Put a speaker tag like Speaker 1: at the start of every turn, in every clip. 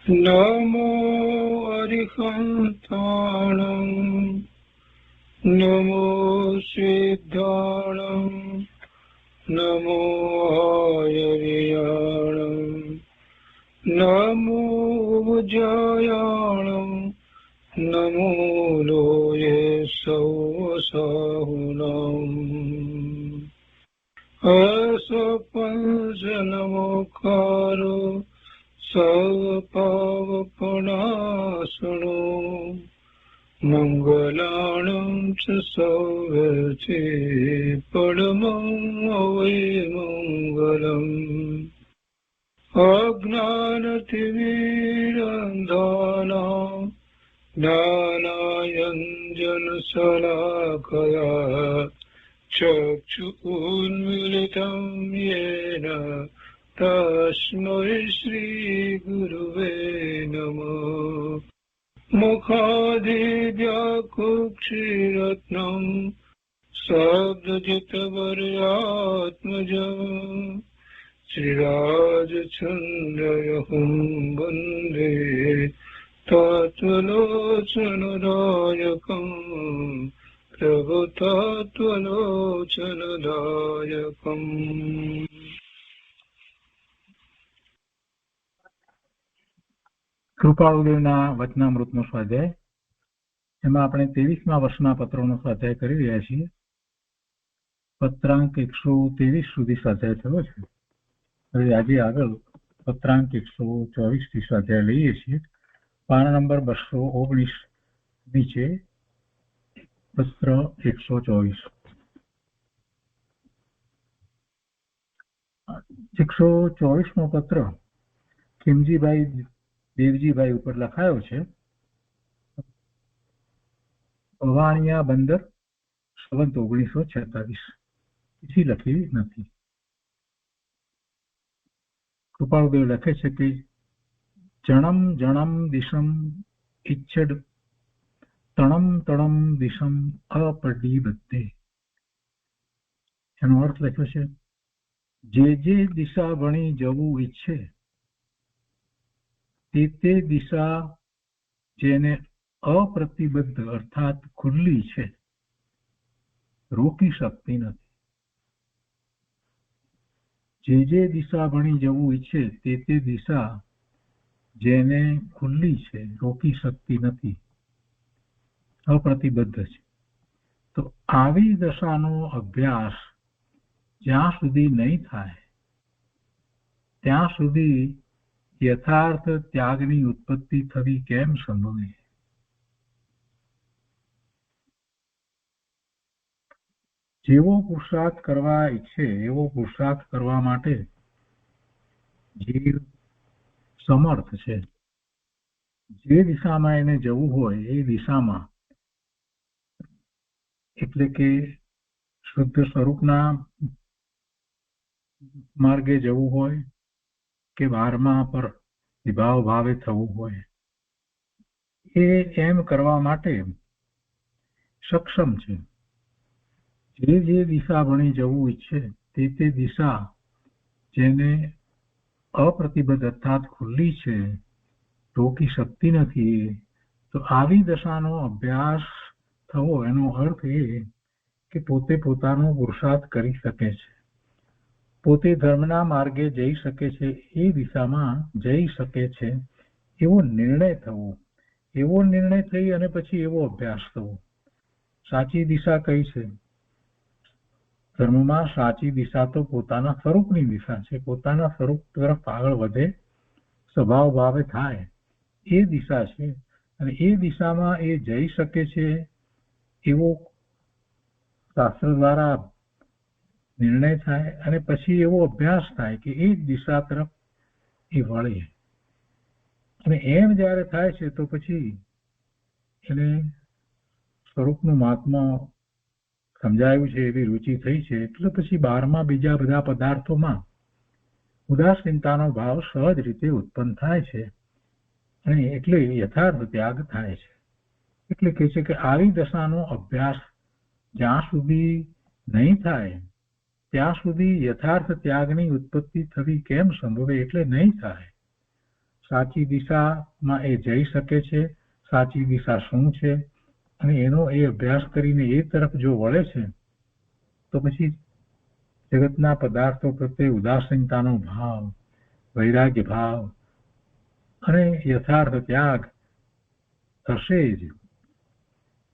Speaker 1: નમો અરિહંતાણં નમો સિદ્ધાણં નમો આયર્યાણં નમો ઉજ્જયાણં નમો લોયે સૌસાહુનં અસપંચનમોકારો સર્વપાવપનાશનો મંગલાણં ચ સૌવર્તે પરમં મંગલમ અજ્ઞાનતિમિરંધાનાં જ્ઞાનાંજનશલાકયા ચક્ષુન્મીલિतं येन તસ્મૈ શ્રીગુરવે નમઃ મુખાદિવ્યાકુક્ષિરત્નં શબ્દજિતવર્યાત્મજં શ્રીરાજચन्द्रयहुं વन्दે તત્વલોચનદાયકં પ્રભુતત્વલોચનદાયકં.
Speaker 2: કૃપાળુદેવના વચનામૃતનો સ્વાધ્યાય. એમાં આપણે 23મા વર્ષના પત્રોનો સ્વાધ્યાય કરી રહ્યા છીએ. પત્રાંક 123 સુધી સ્વાધ્યાય થયો છે. હવે આજે આગળ પત્રાંક 124 થી સ્વાધ્યાય લઈએ છીએ. પાના નંબર 219 નીચે પત્ર 124. 124મો પત્ર ખીમજીભાઈ દેવજીભાઈ ઉપર લખાયો છે. અવાણિયા બંદર, સંવત 1946. પછી લખી નથી. કૃપાળુદેવ લખે છે કે જણમ જણમ દિશમ ઈચ્છડ તણમ તણમ દિશમ અપડીબદ્ધે. એનો અર્થ લખ્યો છે, જે દિશા વણી જવું ઈચ્છે તે દિશા જેને અપ્રતિબદ્ધ અર્થાત ખુલ્લી છે, રોકી શકતી નથી. જે દિશા વણી જવું ઈચ્છે તે દિશા જેને ખુલ્લી છે, રોકી શકતી નથી, અપ્રતિબદ્ધ છે. તો આવી દશાનો અભ્યાસ જ્યાં સુધી નહીં થાય ત્યાં સુધી યથાર્થ ત્યાગની ઉત્પત્તિ થવી કેમ સંભવે? જેવો પુરુષાર્થ કરવા ઈચ્છે એવો પુરુષાર્થ કરવા માટે જીવ સમર્થ છે. જે દિશામાં એને જવું હોય એ દિશામાં, એટલે કે શુદ્ધ સ્વરૂપના માર્ગે જવું હોય કે 12મા પર વિભાવ ભાવે થવું હોય, એ એમ કરવા માટે સક્ષમ છે. જે દિશા વણી જવું ઈચ્છે તે દિશા જેને અપ્રતિબદ્ધ અર્થાત ખુલ્લી છે, રોકી શકતી નથી. તો આવી દશાનો અભ્યાસ થવો એનો અર્થ એ કે પોતે પોતાનો પુરુષાર્થ કરી શકે છે, પોતે ધર્મના માર્ગે જઈ શકે છે, એ દિશામાં જઈ શકે છે એવો નિર્ણય થવો. એવો નિર્ણય થઈ અને પછી એવો અભ્યાસ થવો. સાચી દિશા કઈ છે? ધર્મમાં સાચી દિશા તો પોતાના સ્વરૂપની દિશા છે. પોતાના સ્વરૂપ તરફ આગળ વધે, સ્વભાવ ભાવે થાય, એ દિશા છે. અને એ દિશામાં એ જઈ શકે છે એવો શાસ્ત્ર દ્વારા નિર્ણય થાય અને પછી એવો અભ્યાસ થાય કે એ દિશા તરફ એ વળે. અને એમ જયારે થાય છે તો પછી એને સ્વરૂપનું મહાત્મા સમજાયું છે, એવી રુચિ થઈ છે. એટલે પછી 12મા બીજા બધા પદાર્થોમાં ઉદાસીનતાનો ભાવ સહજ રીતે ઉત્પન્ન થાય છે અને એટલે યથાર્થ ત્યાગ થાય છે. એટલે કહે છે કે આવી દશાનો અભ્યાસ જ્યાં સુધી નહીં થાય ત્યાં સુધી યથાર્થ ત્યાગની ઉત્પત્તિ થવી કેમ સંભવે? એટલે નહીં થાય. સાચી દિશામાં એ જઈ શકે છે, સાચી દિશા શું છે, અને એનો એ અભ્યાસ કરીને એ તરફ જો વળે છે તો પછી જગતના પદાર્થો પ્રત્યે ઉદાસીનતાનો ભાવ, વૈરાગ્ય ભાવ અને યથાર્થ ત્યાગ થશે જ.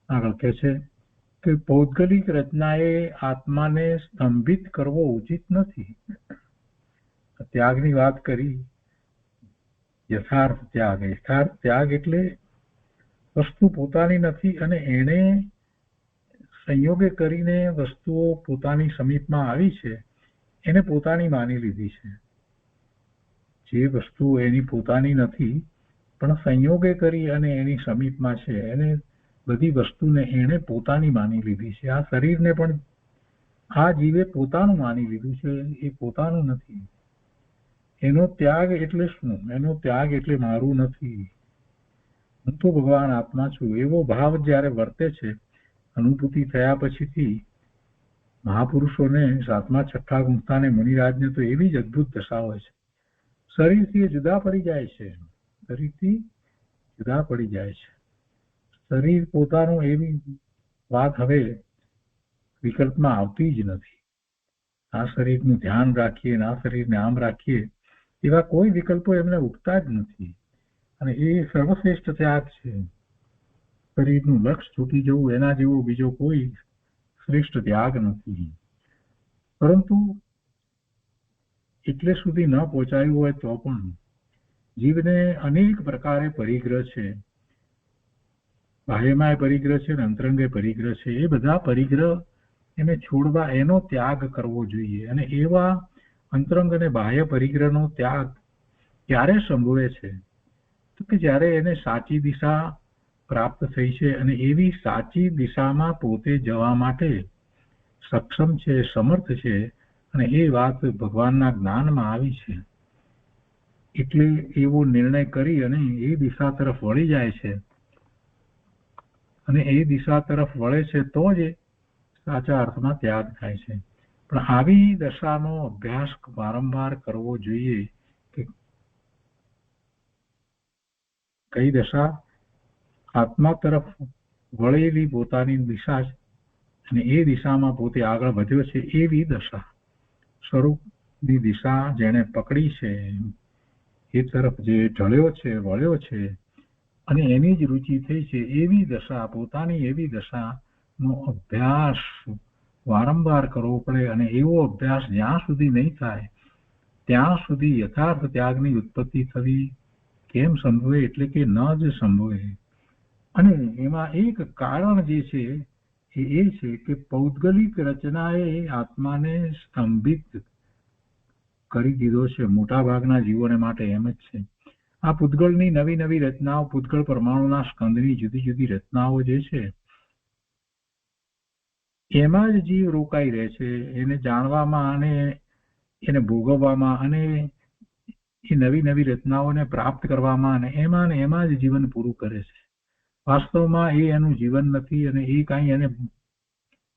Speaker 2: આગળ કહે છે કે પૌદ્ગલિક રચનાએ આત્માને સ્તંભિત કરવો ઉચિત નથી. ત્યાગની વાત કરી. યથાર્થ ત્યાગ એટલે વસ્તુ પોતાની નથી અને એને સંયોગે કરીને વસ્તુઓ પોતાની સમીપમાં આવી છે એને પોતાની માની લીધી છે. જે વસ્તુ એની પોતાની નથી પણ સંયોગે કરી અને એની સમીપમાં છે એને બધી વસ્તુને એને પોતાની માની લીધી છે. આ શરીરને પણ આ જીવે પોતાનું માની લીધું છે, એ પોતાનું નથી. એનો ત્યાગ એટલે શું? એનો ત્યાગ એટલે મારું નથી, હું તો ભગવાન આત્મા છું, એવો ભાવ જ્યારે વર્તે છે અનુભૂતિ થયા પછીથી મહાપુરુષોને 7મા 6ઠા ગુંફતાને મુનિરાજને તો એવી જ અદભુત દશા હોય છે. શરીરથી એ જુદા પડી જાય છે, શરીરથી જુદા પડી જાય છે. શરીર પોતાનું એવી વાત હવે વિકલ્પમાં આવતી જ નથી. આ શરીરનું ધ્યાન રાખીએ, આ શરીરને આમ રાખીએ, એવા કોઈ વિકલ્પો એમને ઉઠતા જ નથી. અને એ સર્વશ્રેષ્ઠ ત્યાગ છે. શરીરનું લક્ષ છૂટી જવું એના જેવો બીજો કોઈ શ્રેષ્ઠ ત્યાગ નથી. પરંતુ એટલે સુધી ન પહોંચાયું હોય તો પણ જીવને અનેક પ્રકારે પરિગ્રહ છે. બાહ્યમાય પરિગ્રહ છે અને અંતરંગે પરિગ્રહ છે. એ બધા પરિગ્રહ એને છોડવા, એનો ત્યાગ કરવો જોઈએ. અને એવા અંતરંગ અને બાહ્ય પરિગ્રહનો ત્યાગ ક્યારે સંભવે છે? તો કે જ્યારે એને સાચી દિશા પ્રાપ્ત થઈ છે અને એવી સાચી દિશામાં પોતે જવા માટે સક્ષમ છે, સમર્થ છે, અને એ વાત ભગવાનના જ્ઞાનમાં આવી છે. એટલે એવો નિર્ણય કરી અને એ દિશા તરફ વળી જાય છે. અને એ દિશા તરફ વળે છે તો જ સાચા અર્થમાં ત્યાગ થાય છે. પણ આવી દશાનો અભ્યાસ વારંવાર કરવો જોઈએ કે કઈ દશા આત્મા તરફ વળેલી પોતાની દિશા છે અને એ દિશામાં પોતે આગળ વધ્યો છે. એવી દશા, સ્વરૂપની દિશા જેણે પકડી છે, એ તરફ જે ઢળ્યો છે, વળ્યો છે અને એની જ રુચિ થઈ છે, એવી દશા, પોતાની એવી દશાનો અભ્યાસ વારંવાર કરવો પડે. અને એવો અભ્યાસ જ્યાં સુધી નહીં થાય ત્યાં સુધી યથાર્થ ત્યાગની ઉત્પત્તિ થવી કેમ સંભવે? એટલે કે ન જ સંભવે. અને એમાં એક કારણ જે છે એ છે કે પૌદ્ગલિક રચનાએ આત્માને સ્તંભિત કરી દીધો છે. મોટા ભાગના જીવોને માટે એમ જ છે. આ પૂતગળની નવી નવી રચનાઓ, પૂતગળ પરમાણુના સ્કંદની જુદી જુદી રચનાઓ જે છે એમાં જ જીવ રોકાઈ રહે છે. એને જાણવામાં અને એને ભોગવવામાં અને એ નવી નવી રચનાઓને પ્રાપ્ત કરવામાં અને એમાં જ જીવન પૂરું કરે છે. વાસ્તવમાં એ એનું જીવન નથી અને એ કાંઈ એને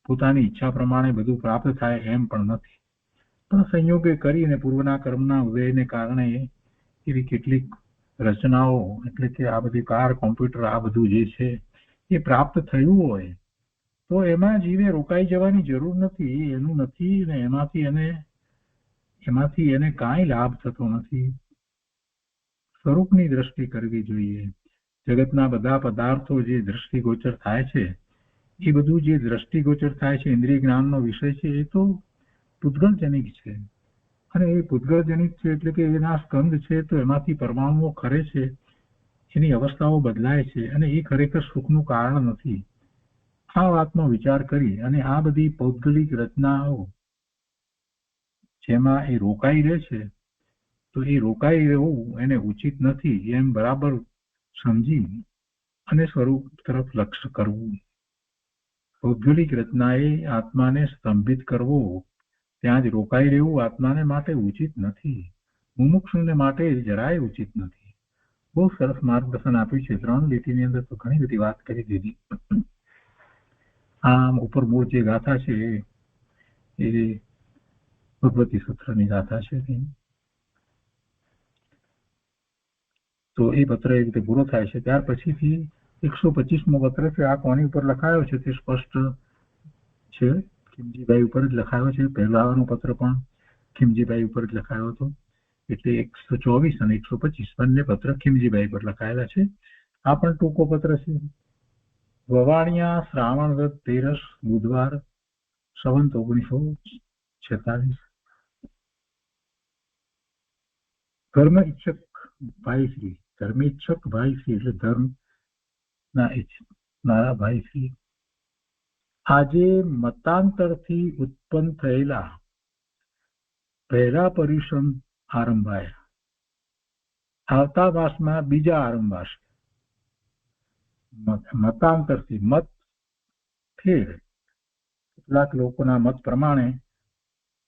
Speaker 2: પોતાની ઈચ્છા પ્રમાણે બધું પ્રાપ્ત થાય એમ પણ નથી. પણ સંયોગે કરીને પૂર્વના કર્મના ઉદયને કારણે એવી કેટલીક રચનાઓ, એટલે કે આ બધી કાર, કોમ્પ્યુટર, આ બધું જે છે એ પ્રાપ્ત થયું હોય તો એમાં જીવે રોકાઈ જવાની જરૂર નથી. એનું નથી ને એમાંથી એને કાંઈ લાભ થતો નથી. સ્વરૂપની દ્રષ્ટિ કરવી જોઈએ. જગતના બધા પદાર્થો જે દ્રષ્ટિગોચર થાય છે એ બધું જે દ્રષ્ટિગોચર થાય છે, ઇન્દ્રિય જ્ઞાનનો વિષય છે, એ તો પૂતગળજનિક છે. અને એ પૂતગળજનિક છે એટલે કે એના સ્કંદ છે તો એમાંથી પરમાણુઓ ખરે છે, એની અવસ્થાઓ બદલાય છે અને એ ખરેખર સુખનું કારણ નથી. આ વાતનો વિચાર કરી અને આ બધી પૌદ્ગલિક રચનાઓ જેમાં એ રોકાઈ રહે છે તો એ રોકાઈ રહેવું એને ઉચિત નથી એમ બરાબર સમજી અને સ્વરૂપ તરફ લક્ષ્ય કરવું. પૌદ્ગલિક રચનાએ આત્માને સ્તંભિત કરવો, ત્યાં જ રોકાઈ રહેવું આત્માને માટે ઉચિત નથી. મુમુક્ષુને માટે જરાય ઉચિત નથી. બહુ સરસ માર્ગદર્શન આપ્યું છે. 3 લીટીની અંદર તો ઘણી બધી વાત કરી દીધી. આમ ઉપર મૂળ જે ગાથા છે એ ભગવતી સૂત્રની ગાથા છે. તો એ પત્ર એ રીતે પૂરો થાય છે. ત્યાર પછીથી 125મો પત્ર છે. આ કોની ઉપર લખાયો છે તે સ્પષ્ટ છે, ખીમજીભાઈ ઉપર જ લખાયો છે. પહેલાનો પત્ર પણ ખીમજીભાઈ ઉપર જ લખાયો હતો, એટલે 124 અને 125 બંને પત્ર ખીમજીભાઈ પર લખાયેલા છે. આ પણ ટૂંકો પત્ર છે. વવાણિયા શ્રાવણ વદ 13 બુધવાર સંવત 1946. ધર્મ ઈચ્છક ભાઈશ્રી, ધર્મ ઈચ્છક ભાઈશ્રી એટલે ધર્મ ના ઈચ્છનારા ભાઈશ્રી, આજે મતાંતરથી ઉત્પન્ન થયેલા પહેલા પર્યુષણ આરંભાયા, આવતા માસમાં બીજા આરંભાશે. મતાંતરથી મત ફેર, કેટલાક લોકોના મત પ્રમાણે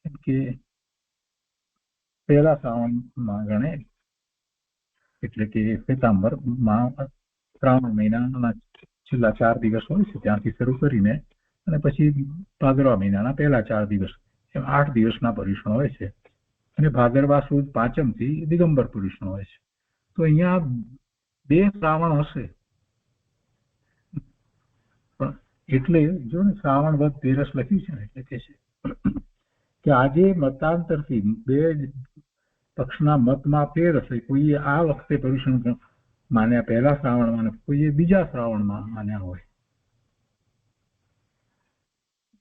Speaker 2: એમ કે પહેલા શ્રાવણમાં ગણે, એટલે કે શ્વેતાંબર શ્રાવણ મહિનાના છેલ્લા 4 દિવસ હોય છે ત્યાંથી શરૂ કરીને અને પછી ભાદરવા મહિનાના પહેલા 4 દિવસ, એમ 8 દિવસના પર્યુષણ હોય છે. અને ભાદરવા સુદ 5મ થી દિગંબર પર્યુષણ હોય છે. તો અહીંયા 2 શ્રાવણ હશે, પણ એટલે જો ને શ્રાવણ વદ 13 લખ્યું છે ને, એટલે કે છે કે આજે મતાંતરથી 2 પક્ષના મતમાં ફેર હશે. કોઈએ આ વખતે પર્યુષણ માન્યા પહેલા શ્રાવણમાં, કોઈએ બીજા શ્રાવણમાં માન્યા હોય,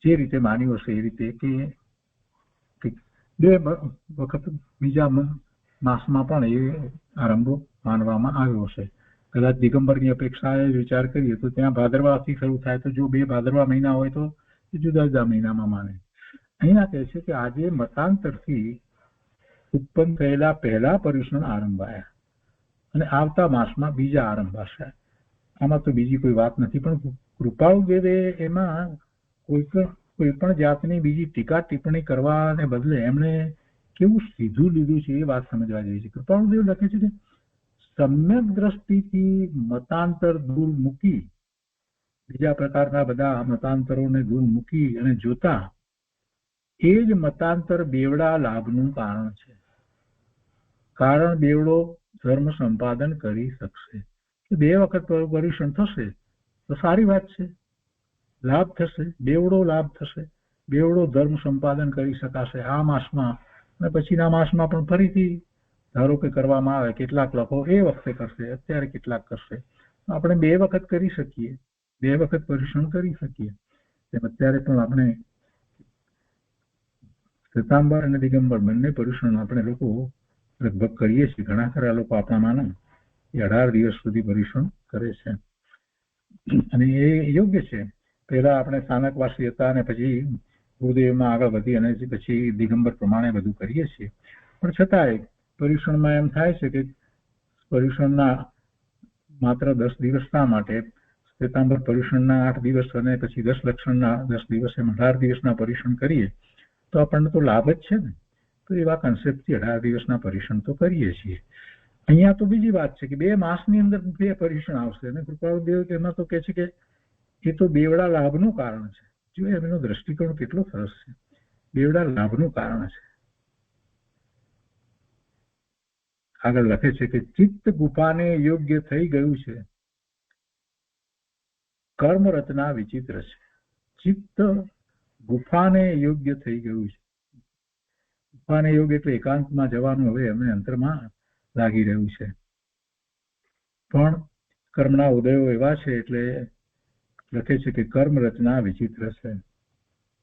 Speaker 2: જે રીતે માન્યું હશે એ રીતે, કે 2 વખત બીજા માસમાં પણ એ આરંભ માનવામાં આવ્યો હશે. કદાચ દિગંબરની અપેક્ષાએ વિચાર કરીએ તો ત્યાં ભાદરવાથી શરૂ થાય, તો જો 2 ભાદરવા મહિના હોય તો જુદા જુદા મહિનામાં માને. અહીંયા કહે છે કે આજે મતાંતરથી ઉત્પન્ન થયેલા પહેલા પર્યુષણ આરંભાયા અને આવતા માસમાં બીજા આરંભાશે. આમાં તો બીજી કોઈ વાત નથી, પણ કૃપાળુ દેવે એમાં કોઈ પણ જાતની બીજી ટીકા ટિપ્પણી કરવાને બદલે એમણે કેવું સીધું લીધું છે એ વાત સમજવા જેવી છે. કૃપાળુ દેવ લખે છે કે સમ્યક દ્રષ્ટિથી મતાંતર દૂર મૂકી, બીજા પ્રકારના બધા મતાંતરોને દૂર મૂકી અને જોતા એ જ મતાંતર બેવડા લાભનું કારણ છે. કારણ બેવડો ધર્મ સંપાદન કરી શકશે. 2 વખત પર્યુષણ થશે તો સારી વાત છે, લાભ થશે, બેવડો લાભ થશે, બેવડો ધર્મ સંપાદન કરી શકાશે આ માસમાં અને પછીના માસમાં પણ ફરીથી ધારો કે કરવામાં આવે. કેટલાક લોકો એ વખતે કરશે, અત્યારે કેટલાક કરશે, આપણે 2 વખત કરી શકીએ, 2 વખત પર્યુષણ કરી શકીએ. તેમ અત્યારે પણ આપણે શ્વેતાંબર અને દિગંબર બંને પર્યુષણ આપણે લોકો લગભગ કરીએ છીએ. ઘણા ખરા લોકો આપણામાંના 18 દિવસ સુધી પર્યુષણ કરે છે અને એ યોગ્ય છે. પહેલા આપણે સ્થાનકવાસી હતા અને પછી ગુરુદેવમાં આગળ વધી અને પછી દિગંબર પ્રમાણે બધું કરીએ છીએ. પણ છતાંય પર્યુષણમાં એમ થાય છે કે પર્યુષણના માત્ર 10 દિવસના માટે શ્વેતાંબર પર્યુષણના 8 દિવસ અને પછી 10 લક્ષણના 10 દિવસ, એમ 18 દિવસના પર્યુષણ કરીએ તો આપણને તો લાભ જ છે ને. તો એવા કન્સેપ્ટથી 18 દિવસના પર્યુષણ તો કરીએ છીએ. અહીંયા તો બીજી વાત છે કે 2 માસની અંદર 2 પર્યુષણ આવશે અને કૃપાળુ દેવ એમાં તો કહે છે કે એ તો બેવડા લાભનું કારણ છે. જો એમનો દ્રષ્ટિકોણ કેટલો સરસ છે, બેવડા લાભનું કારણ છે. આગળ લખે છે કે ચિત્ત ગુફાને યોગ્ય થઈ ગયું છે, કર્મ રચના વિચિત્ર છે. ચિત્ત ગુફાને યોગ્ય થઈ ગયું છે. ગુફાને યોગ્ય એટલે એકાંતમાં જવાનું હવે એમને અંતરમાં લાગી રહ્યું છે. પણ કર્મના ઉદયો એવા છે એટલે લખે છે કે કર્મ રચના વિચિત્ર છે.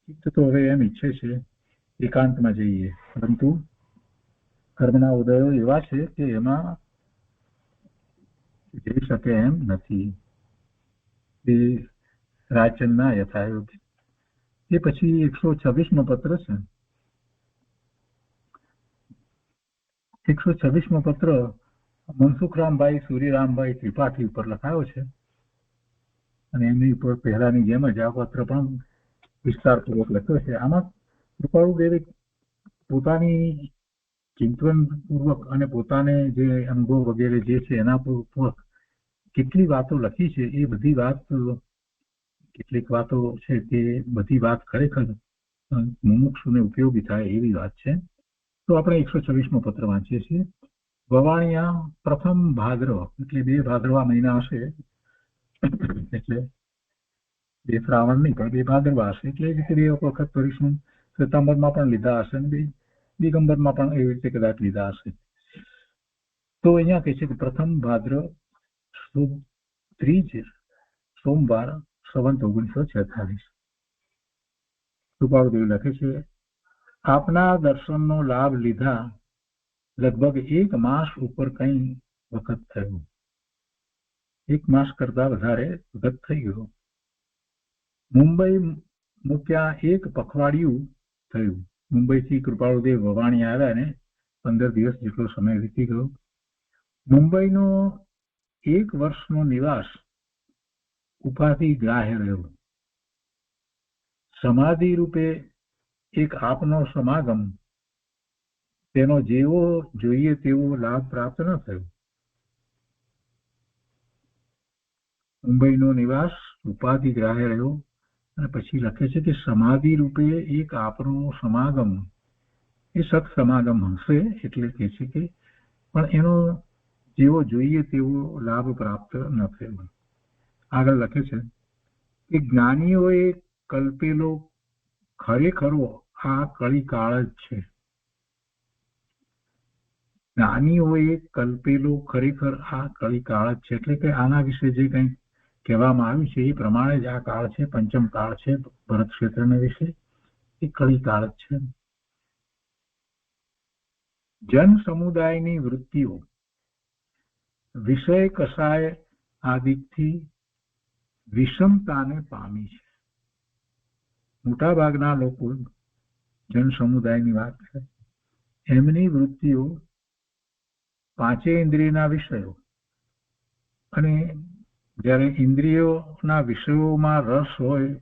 Speaker 2: ચિત્ત તો હવે એમ ઈચ્છે છે એકાંતમાં જઈએ, પરંતુ કર્મના ઉદયો એવા છે કે એમાં જઈ શકે એમ નથી. એ રાજચંદના યથાયોગ્ય. એ પછી 126મો પત્ર છે. 126મો પત્ર મનસુખરામભાઈ સૂર્યરામભાઈ ત્રિપાઠી ઉપર લખાયો છે અને એમની ઉપર પહેલાની જેમ જ આ પત્ર પણ વિસ્તારપૂર્વક લખ્યો છે. આમાં કૃપાળુ દેવે પોતાની ચિંતન પૂર્વક અને પોતાને જે અનુભવ વગેરે જે છે એના પૂર્વક કેટલી વાતો લખી છે. એ બધી વાત, કેટલીક વાતો છે તે બધી વાત ખરેખર મુમુક્ષુને ઉપયોગી થાય એવી વાત છે. તો આપણે 126મો પત્ર વાંચીએ છીએ. વવાણિયા પ્રથમ ભાદ્રવ એટલે 2 ભાદરવા મહિના હશે, એટલે 2 શ્રાવણ નહીં પણ 2 ભાદરવા હશે, એટલે એ રીતે 2 વખત કરીશું. સપ્ટેમ્બરમાં પણ લીધા હશે ને દિગંબરમાં પણ એવી રીતે કદાચ લીધા હશે. તો અહીંયા કહે છે કે પ્રથમ ભાદ્રવ શુભ ત્રીજ સોમવાર સંવત 1946. કૃપાળુદેવ લખે છે, આપના દર્શનનો લાભ લીધા લગભગ 1 માસ ઉપર કંઈ વખત થયું. 1 માસ કરતા વધારે વખત થઈ ગયો. મુંબઈ મૂક્યા 1 પખવાડિયું થયું. મુંબઈથી કૃપાળુદેવ વવાણી આવ્યા ને 15 દિવસ જેટલો સમય વીતી ગયો. મુંબઈનો 1 વર્ષનો નિવાસ ઉપાધિ ગ્રાહ્ય રહ્યો. સમાધિ રૂપે એક આપનો સમાગમ, તેનો જેવો જોઈએ તેવો લાભ પ્રાપ્ત ન થયો. મુંબઈનો નિવાસ ઉપાધિ ગ્રાહ્ય રહ્યો. અને પછી લખે છે કે સમાધિ રૂપે એક આપનો સમાગમ, એ સત સમાગમ હશે એટલે કે છે કે પણ એનો જેવો જોઈએ તેવો લાભ પ્રાપ્ત ન થયો. આગળ લખે છે કે જ્ઞાનીઓએ કલ્પેલો ખરેખરો આ કળીકાળ જ છે. જ્ઞાનીઓએ કલ્પેલો ખરેખર આ કળીકાળ જ છે, એટલે કે આના વિશે જે કંઈ કહેવામાં આવ્યું છે એ પ્રમાણે જ આ કાળ છે, પંચમ કાળ છે ભરત ક્ષેત્રના વિશે, એ કળીકાળ જ છે. જન સમુદાયની વૃત્તિઓ વિષય કસાય આદિથી વિષમતાને પામી છે. મોટા ભાગના લોકો, જન સમુદાયની વાત છે, એમની વૃત્તિઓ 5 ઇન્દ્રિયના વિષયો, અને જ્યારે ઇન્દ્રિયોના વિષયોમાં રસ હોય,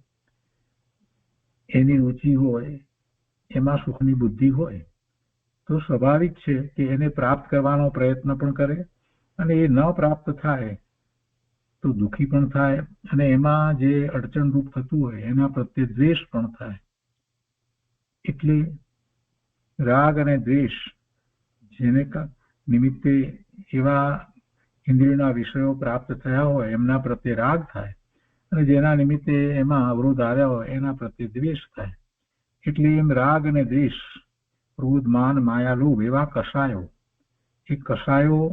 Speaker 2: એની રુચિ હોય, એમાં સુખની બુદ્ધિ હોય, તો સ્વાભાવિક છે કે એને પ્રાપ્ત કરવાનો પ્રયત્ન પણ કરે, અને એ ન પ્રાપ્ત થાય તો દુઃખી પણ થાય, અને એમાં જે અડચણરૂપ થતું હોય એના પ્રત્યે દ્વેષ પણ થાય. એટલે રાગ અને દ્વેષ જેને નિમિત્તે એવા ઇન્દ્રિયોના વિષયો પ્રાપ્ત થયા હોય એમના પ્રત્યે રાગ થાય, અને જેના નિમિત્તે એમાં અવરોધ આવ્યા હોય એના પ્રત્યે દ્વેષ થાય. એટલે એમ રાગ અને દ્વેષ, ક્રોધ, માન, માયા, લોભ એવા કષાયો, એ કષાયો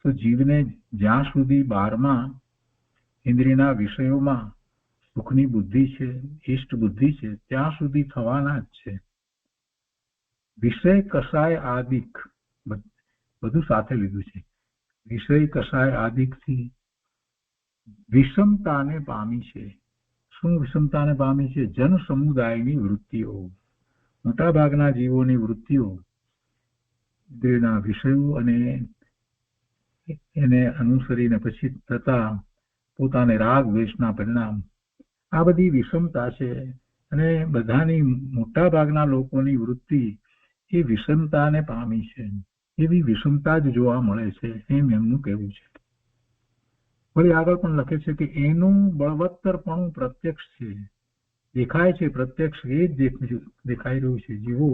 Speaker 2: તો જીવને જ્યાં સુધી 12મા ઇન્દ્રિયના વિષયોમાં સુખની બુદ્ધિ છે, ઇષ્ટ બુદ્ધિ છે, ત્યાં સુધી થવાના જ છે. વિષય કષાય આદિક બધું સાથે લીધું છે. વિષય કષાય આદિકથી વિષમતાને પામી છે. શું વિષમતાને પામી છે? જન સમુદાયની વૃત્તિઓ, મોટા ભાગના જીવોની વૃત્તિઓ ઇન્દ્રિયના વિષયો અને એને અનુસરીને પછી થતા પોતાને રાગ દ્વેષના પરિણામ, આ બધી વિષમતા છે. અને બધાની, મોટા ભાગના લોકોની વૃત્તિ એ વિષમતાને પામી છે. એવી વિષમતા જ જોવા મળે છે એમ એમનું કહેવું છે. વળી આગળ પણ લખે છે કે એનું બળવત્તરપણું પ્રત્યક્ષ છે, દેખાય છે, પ્રત્યક્ષ એ જ દેખાઈ રહ્યું છે. જીવો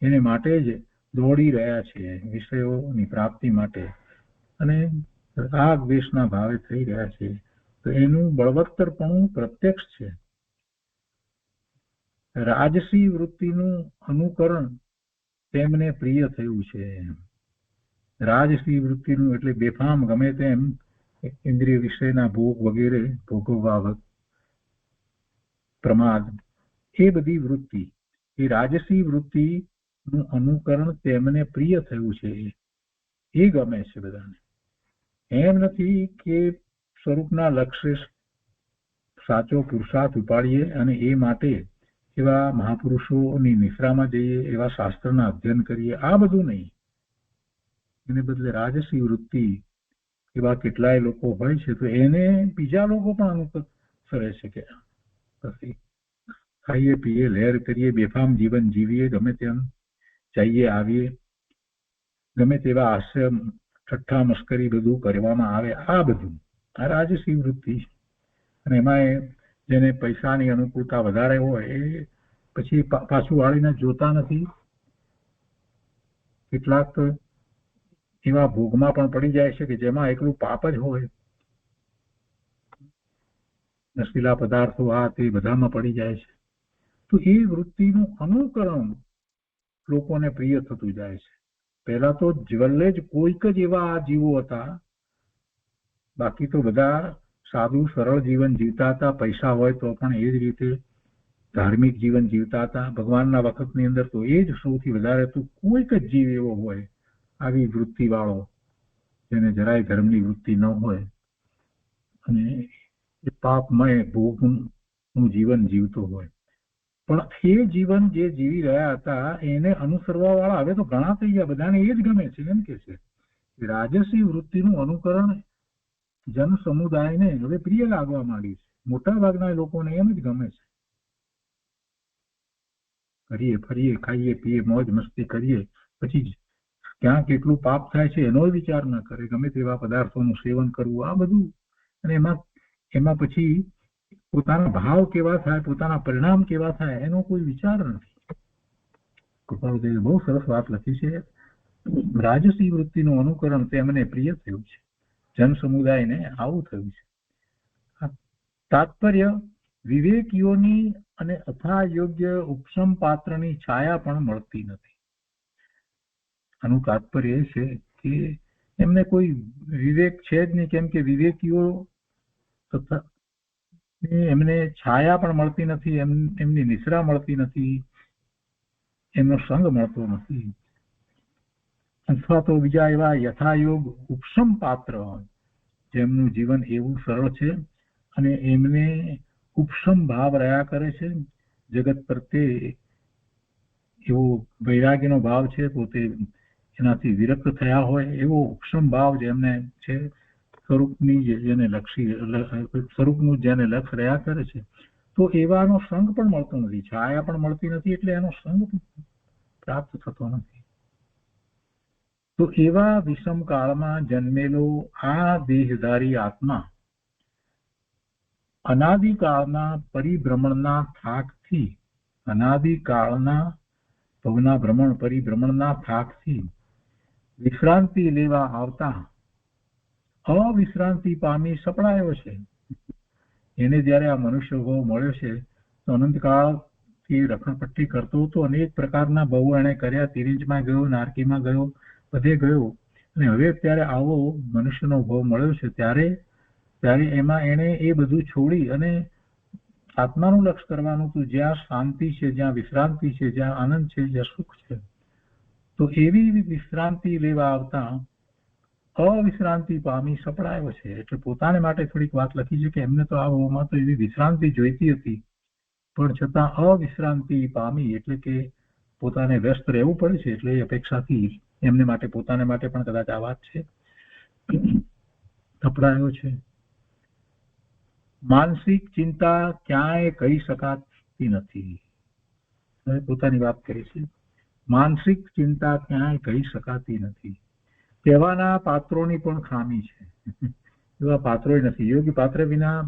Speaker 2: એને માટે જ દોડી રહ્યા છે વિષયોની પ્રાપ્તિ માટે, અને રાગ દ્વેષના ભાવે થઈ રહ્યા છે. તો એનું બળવત્તરપણું પ્રત્યક્ષ છે. રાજસી વૃત્તિનું અનુકરણ તેમને પ્રિય થયું છે. રાજસી વૃત્તિનું એટલે બેફામ ગમે તેમ ઇન્દ્રિય વિષયના ભોગ વગેરે ભોગવવા, પ્રમાદ, એ બધી વૃત્તિ, એ રાજસી વૃત્તિનું અનુકરણ તેમને પ્રિય થયું છે. એ ગમે છે બધાને. એમ નથી કે સ્વરૂપના લક્ષ્ય સાચો પુરુષાર્થ ઉપાડીએ અને એ માટે એવા મહાપુરુષોની નિશ્રામાં જઈએ, એવા શાસ્ત્રના અધ્યયન કરીએ, આ બધું નહીં. એને બદલે રાજસી વૃત્તિ એવા કેટલાય લોકો હોય છે, તો એને બીજા લોકો પણ અનુસરે છે કે પછી ખાઈએ પીએ, લહેર કરીએ, બેફામ જીવન જીવીએ, ગમે તેમ જઈએ આવીએ, ગમે તેવા હાસ્ય ઠઠ્ઠા મસ્કરી બધું કરવામાં આવે, આ બધું આ રાજસી વૃત્તિ. અને એમાં જેને પૈસાની અનુકૂળતા વધારે હોય એ પછી પાછું વાળીને જોતા નથી. કેટલાક એવા ભોગમાં પણ પડી જાય છે કે જેમાં એકલું પાપ જ હોય, નશીલા પદાર્થો આ તે બધામાં પડી જાય છે. તો એ વૃત્તિનું અનુકરણ લોકોને પ્રિય થતું જાય છે. પહેલા તો જવલ્લે જ કોઈક જ એવા જીવો હતા, બાકી તો બધા સાદું સરળ જીવન જીવતા હતા. પૈસા હોય તો પણ એ જ રીતે ધાર્મિક જીવન જીવતા હતા. ભગવાનના વખતની અંદર તો એ જ સૌથી વધારે હતું. કોઈક જ જીવ એવો હોય આવી વૃત્તિ વાળો, જેને જરાય ધર્મની વૃત્તિ ન હોય અને એ પાપમય ભોગનું જીવન જીવતો હોય. પણ એ જીવન જે જીવી રહ્યા હતા એને અનુસરવા વાળા હવે તો ઘણા થઈ ગયા, બધાને એ જ ગમે છે. એમ કે છે રાજસી વૃત્તિનું અનુકરણ જન સમુદાયને હવે પ્રિય લાગવા માંડી છે. મોટા ભાગના લોકોને એમ જ ગમે છે. કરીએ ફરીએ ખાઈએ પીએ મોજ મસ્તી કરીએ, પછી ક્યાં કેટલું પાપ થાય છે એનો વિચાર ન કરે, ગમે તેવા પદાર્થોનું સેવન કરવું આ બધું. અને એમાં પછી પોતાના ભાવ કેવા થાય, પોતાના પરિણામ કેવા થાય એનો કોઈ વિચાર નથી. કૃપાળુદેવે બહુ સરસ વાત લખી છે. રાજસી વૃત્તિનું અનુકરણ તેમને પ્રિય થયું છે. જન સમુદાયને આવું થયું છે. તાત્પર્ય વિવેકીઓની અને અથા યોગ્ય ઉપશમ પાત્રની છાયા પણ મળતી નથી. આનું તાત્પર્ય એ છે કે એમને કોઈ વિવેક છે જ નહીં, કેમ કે વિવેકીઓ તથા એમને છાયા પણ મળતી નથી, એમની નિશ્રા મળતી નથી, એમનો સંગ મળતો નથી. અથવા તો બીજા એવા યથાયોગ ઉપશમ પાત્ર જેમનું જીવન એવું સરળ છે અને એમને ઉપશમ ભાવ રહ્યા કરે છે, જગત પ્રત્યે એવો વૈરાગ્યનો ભાવ છે, પોતે એનાથી વિરક્ત થયા હોય એવો ઉપશમ ભાવ જેમને છે, સ્વરૂપની જેને સ્વરૂપનું જેને લક્ષ રહ્યા કરે છે, તો એવાનો સંગ પણ મળતો નથી, છાયા પણ મળતી નથી, એટલે એનો સંગ પ્રાપ્ત થતો નથી. તો એવા વિષમ કાળમાં જન્મેલો આ દેહધારી આત્મા અનાદિકાળના પરિભ્રમણના થાકથી, અનાદિકાળના ભવના ભ્રમણ પરિભ્રમણના થાકથી વિશ્રાંતિ લેવા આવતા અવિશ્રાંતિ પામી સપડાયો છે. એને જયારે આ મનુષ્ય ભાવ મળ્યો છે તો અનંતકાળથી રખડપટ્ટી કરતો હતો, અનેક પ્રકારના ભવો એને કર્યા, તિરીંજમાં ગયો, નારકીમાં ગયો, બધે ગયો, અને હવે અત્યારે આવો મનુષ્યનો ભાવ મળ્યો છે ત્યારે એમાં એને એ બધું છોડી અને આત્માનું લક્ષ કરવાનું હતું, જ્યાં શાંતિ છે, જ્યાં વિશ્રાંતિ છે, જ્યાં આનંદ છે, જ્યાં સુખ છે. તો એવી વિશ્રાંતિ લેવા આવતા અવિશ્રાંતિ પામી સપડાયો છે. એટલે પોતાને માટે થોડીક વાત લખી છે કે એમને તો આ ભાવમાં તો એવી વિશ્રાંતિ જોઈતી હતી, પણ છતાં અવિશ્રાંતિ પામી, એટલે કે પોતાને વ્યસ્ત રહેવું પડે છે, એટલે એ અપેક્ષાથી એમને માટે પોતાને માટે પણ કદાચ આ વાત છે, સપડાયો છે. માનસિક ચિંતા ક્યાંય કહી શકાતી નથી. હવે પોતાની વાત કરી છે. માનસિક ચિંતા ક્યાંય કહી શકાતી નથી. કહેવાના પાત્રોની પણ ખામી છે. એવા પાત્રો નથી. યોગ્ય પાત્ર વિના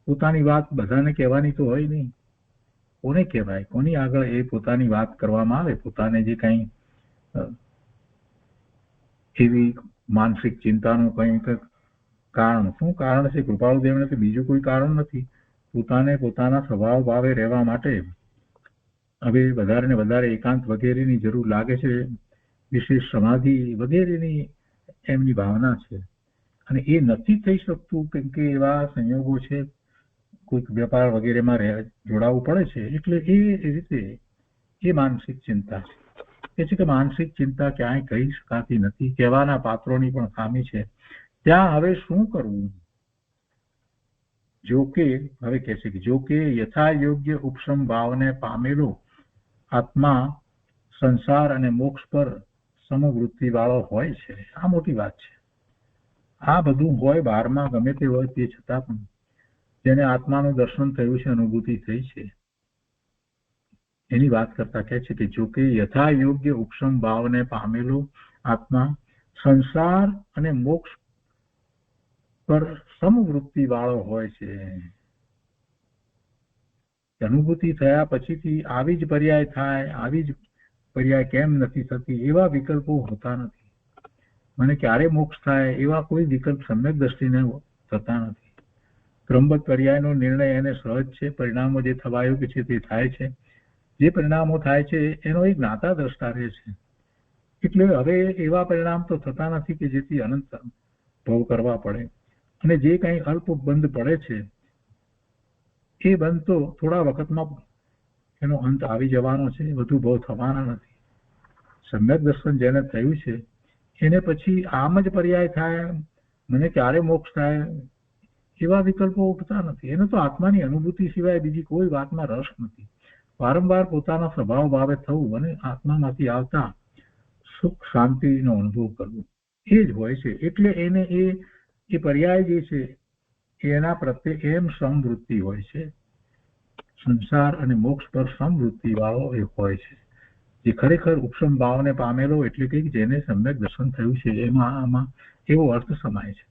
Speaker 2: પોતાની વાત બધાને કહેવાની તો હોય નહીં. કોને કહેવાય, કોની આગળ એ પોતાની વાત કરવામાં આવે, પોતાને જે કઈ એવી માનસિક ચિંતાનું કંઈક કારણ, શું કારણ છે કૃપાળુદેવને, કે બીજું કોઈ કારણ નથી. પોતાને પોતાના સ્વભાવ ભાવે રહેવા માટે હવે વધારે ને વધારે એકાંત વગેરેની જરૂર લાગે છે, વિશેષ સમાધિ વગેરેની એમની ભાવના છે, અને એ નથી થઈ શકતું કેમ કે એવા સંયોગો છે, કોઈક વેપાર વગેરેમાં જોડાવવું પડે છે, એટલે એ રીતે એ માનસિક ચિંતા છે. એ છે કે માનસિક ચિંતા ક્યાંય કહી શકાતી નથી, કહેવાના પાત્રોની પણ ખામી છે. ત્યાં હવે શું કરવું? જોકે હવે કહે છે કે જોકે યથા યોગ્ય ઉપશમ ભાવને પામેલો આત્મા સંસાર અને મોક્ષ પર સમવૃત્તિ વાળો હોય છે. આ મોટી વાત છે. આ બધું હોય બહારમાં ગમે તે હોય, તે છતાં પણ જેને આત્માનું દર્શન થયું છે, અનુભૂતિ થઈ છે, એની વાત કરતા કહે છે કે જોકે યથા યોગ્ય ઉપશમ ભાવને પામેલો આત્મા સંસાર અને મોક્ષ પર સમવૃત્તિ વાળો હોય છે. અનુભૂતિ થયા પછીથી આવી જ પર્યાય થાય, આવી જ પર્યાય કેમ નથી થતી, એવા વિકલ્પો હોતા નથી. મને ક્યારે મોક્ષ થાય એવા કોઈ વિકલ્પ સમ્યક દ્રષ્ટિને થતા નથી. ક્રમબદ્ધ પર્યાયનો નિર્ણય એને સહજ છે. પરિણામો જે થવા યોગ્ય છે તે થાય છે. જે પરિણામો થાય છે એનો એક જ્ઞાતા દ્રષ્ટા રહે છે. એટલે હવે એવા પરિણામ તો થતા નથી કે જેથી અનંત ભોગ કરવા પડે. અને જે કંઈ અલ્પ બંધ પડે છે એ બંધ તો થોડા વખતમાં એનો અંત આવી જવાનો છે. વધુ ભોગ થવાના નથી. સમ્યક દર્શન જેને થયું છે એને પછી આમ જ પર્યાય થાય, મને ક્યારે મોક્ષ થાય એવા વિકલ્પો ઉઠતા નથી. એને તો આત્માની અનુભૂતિ સિવાય બીજી કોઈ વાતમાં રસ નથી. વારંવાર પોતાના સ્વભાવ ભાવે થવું અને આત્મામાંથી આવતા સુખ શાંતિનો અનુભવ કરવો એ જ હોય છે. એટલે એને એ પર્યાય જે છે એના પ્રત્યે એમ સમવૃત્તિ હોય છે. સંસાર અને મોક્ષ પર સમવૃત્તિ વાળો એ હોય છે. જે ખરેખર ઉપશમ ભાવને પામેલો, એટલે કે જેને સમ્યક દર્શન થયું છે એમાં આમાં એવો અર્થ સમાય છે.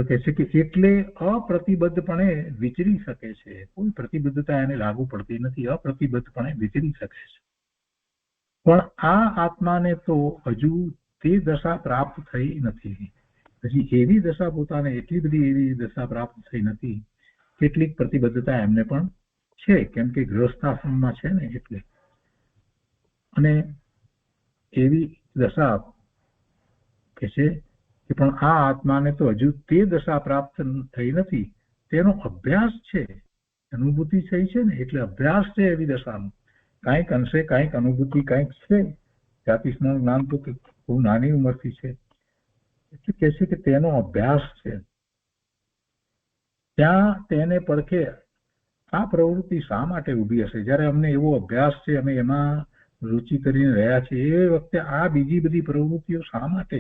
Speaker 2: કહે છે કે એટલે અપ્રતિબદ્ધપણે વિચરી શકે છે. કોઈ પ્રતિબદ્ધતા એને લાગુ પડતી નથી. અપ્રતિબદ્ધપણે વિચરી શકે છે. પણ આ આત્માને તો હજુ તે દશા પ્રાપ્ત થઈ નથી. હજી એવી દશા પોતાને એટલી બધી એવી દશા પ્રાપ્ત થઈ નથી. કેટલીક પ્રતિબદ્ધતા એમને પણ છે, કેમ કે ગૃહસ્થાશ્રમમાં છે ને એટલે. અને એવી દશા કે છે કે પણ આ આત્માને તો હજુ તે દશા પ્રાપ્ત થઈ નથી. તેનો અભ્યાસ છે, અનુભૂતિ થઈ છે ને એટલે અભ્યાસ છે એવી દશાનો. કાંઈક અંશે કાંઈક અનુભૂતિ કાંઈક છે. જાતિસ્મરણ જ્ઞાન તો બહુ નાની ઉંમરથી છે. એટલે કહે છે કે તેનો અભ્યાસ છે. ત્યાં તેને પડખે આ પ્રવૃત્તિ શા માટે ઊભી હશે? જ્યારે અમને એવો અભ્યાસ છે, અમે એમાં રુચિ કરીને રહ્યા છીએ, એ વખતે આ બીજી બધી પ્રવૃત્તિઓ શા માટે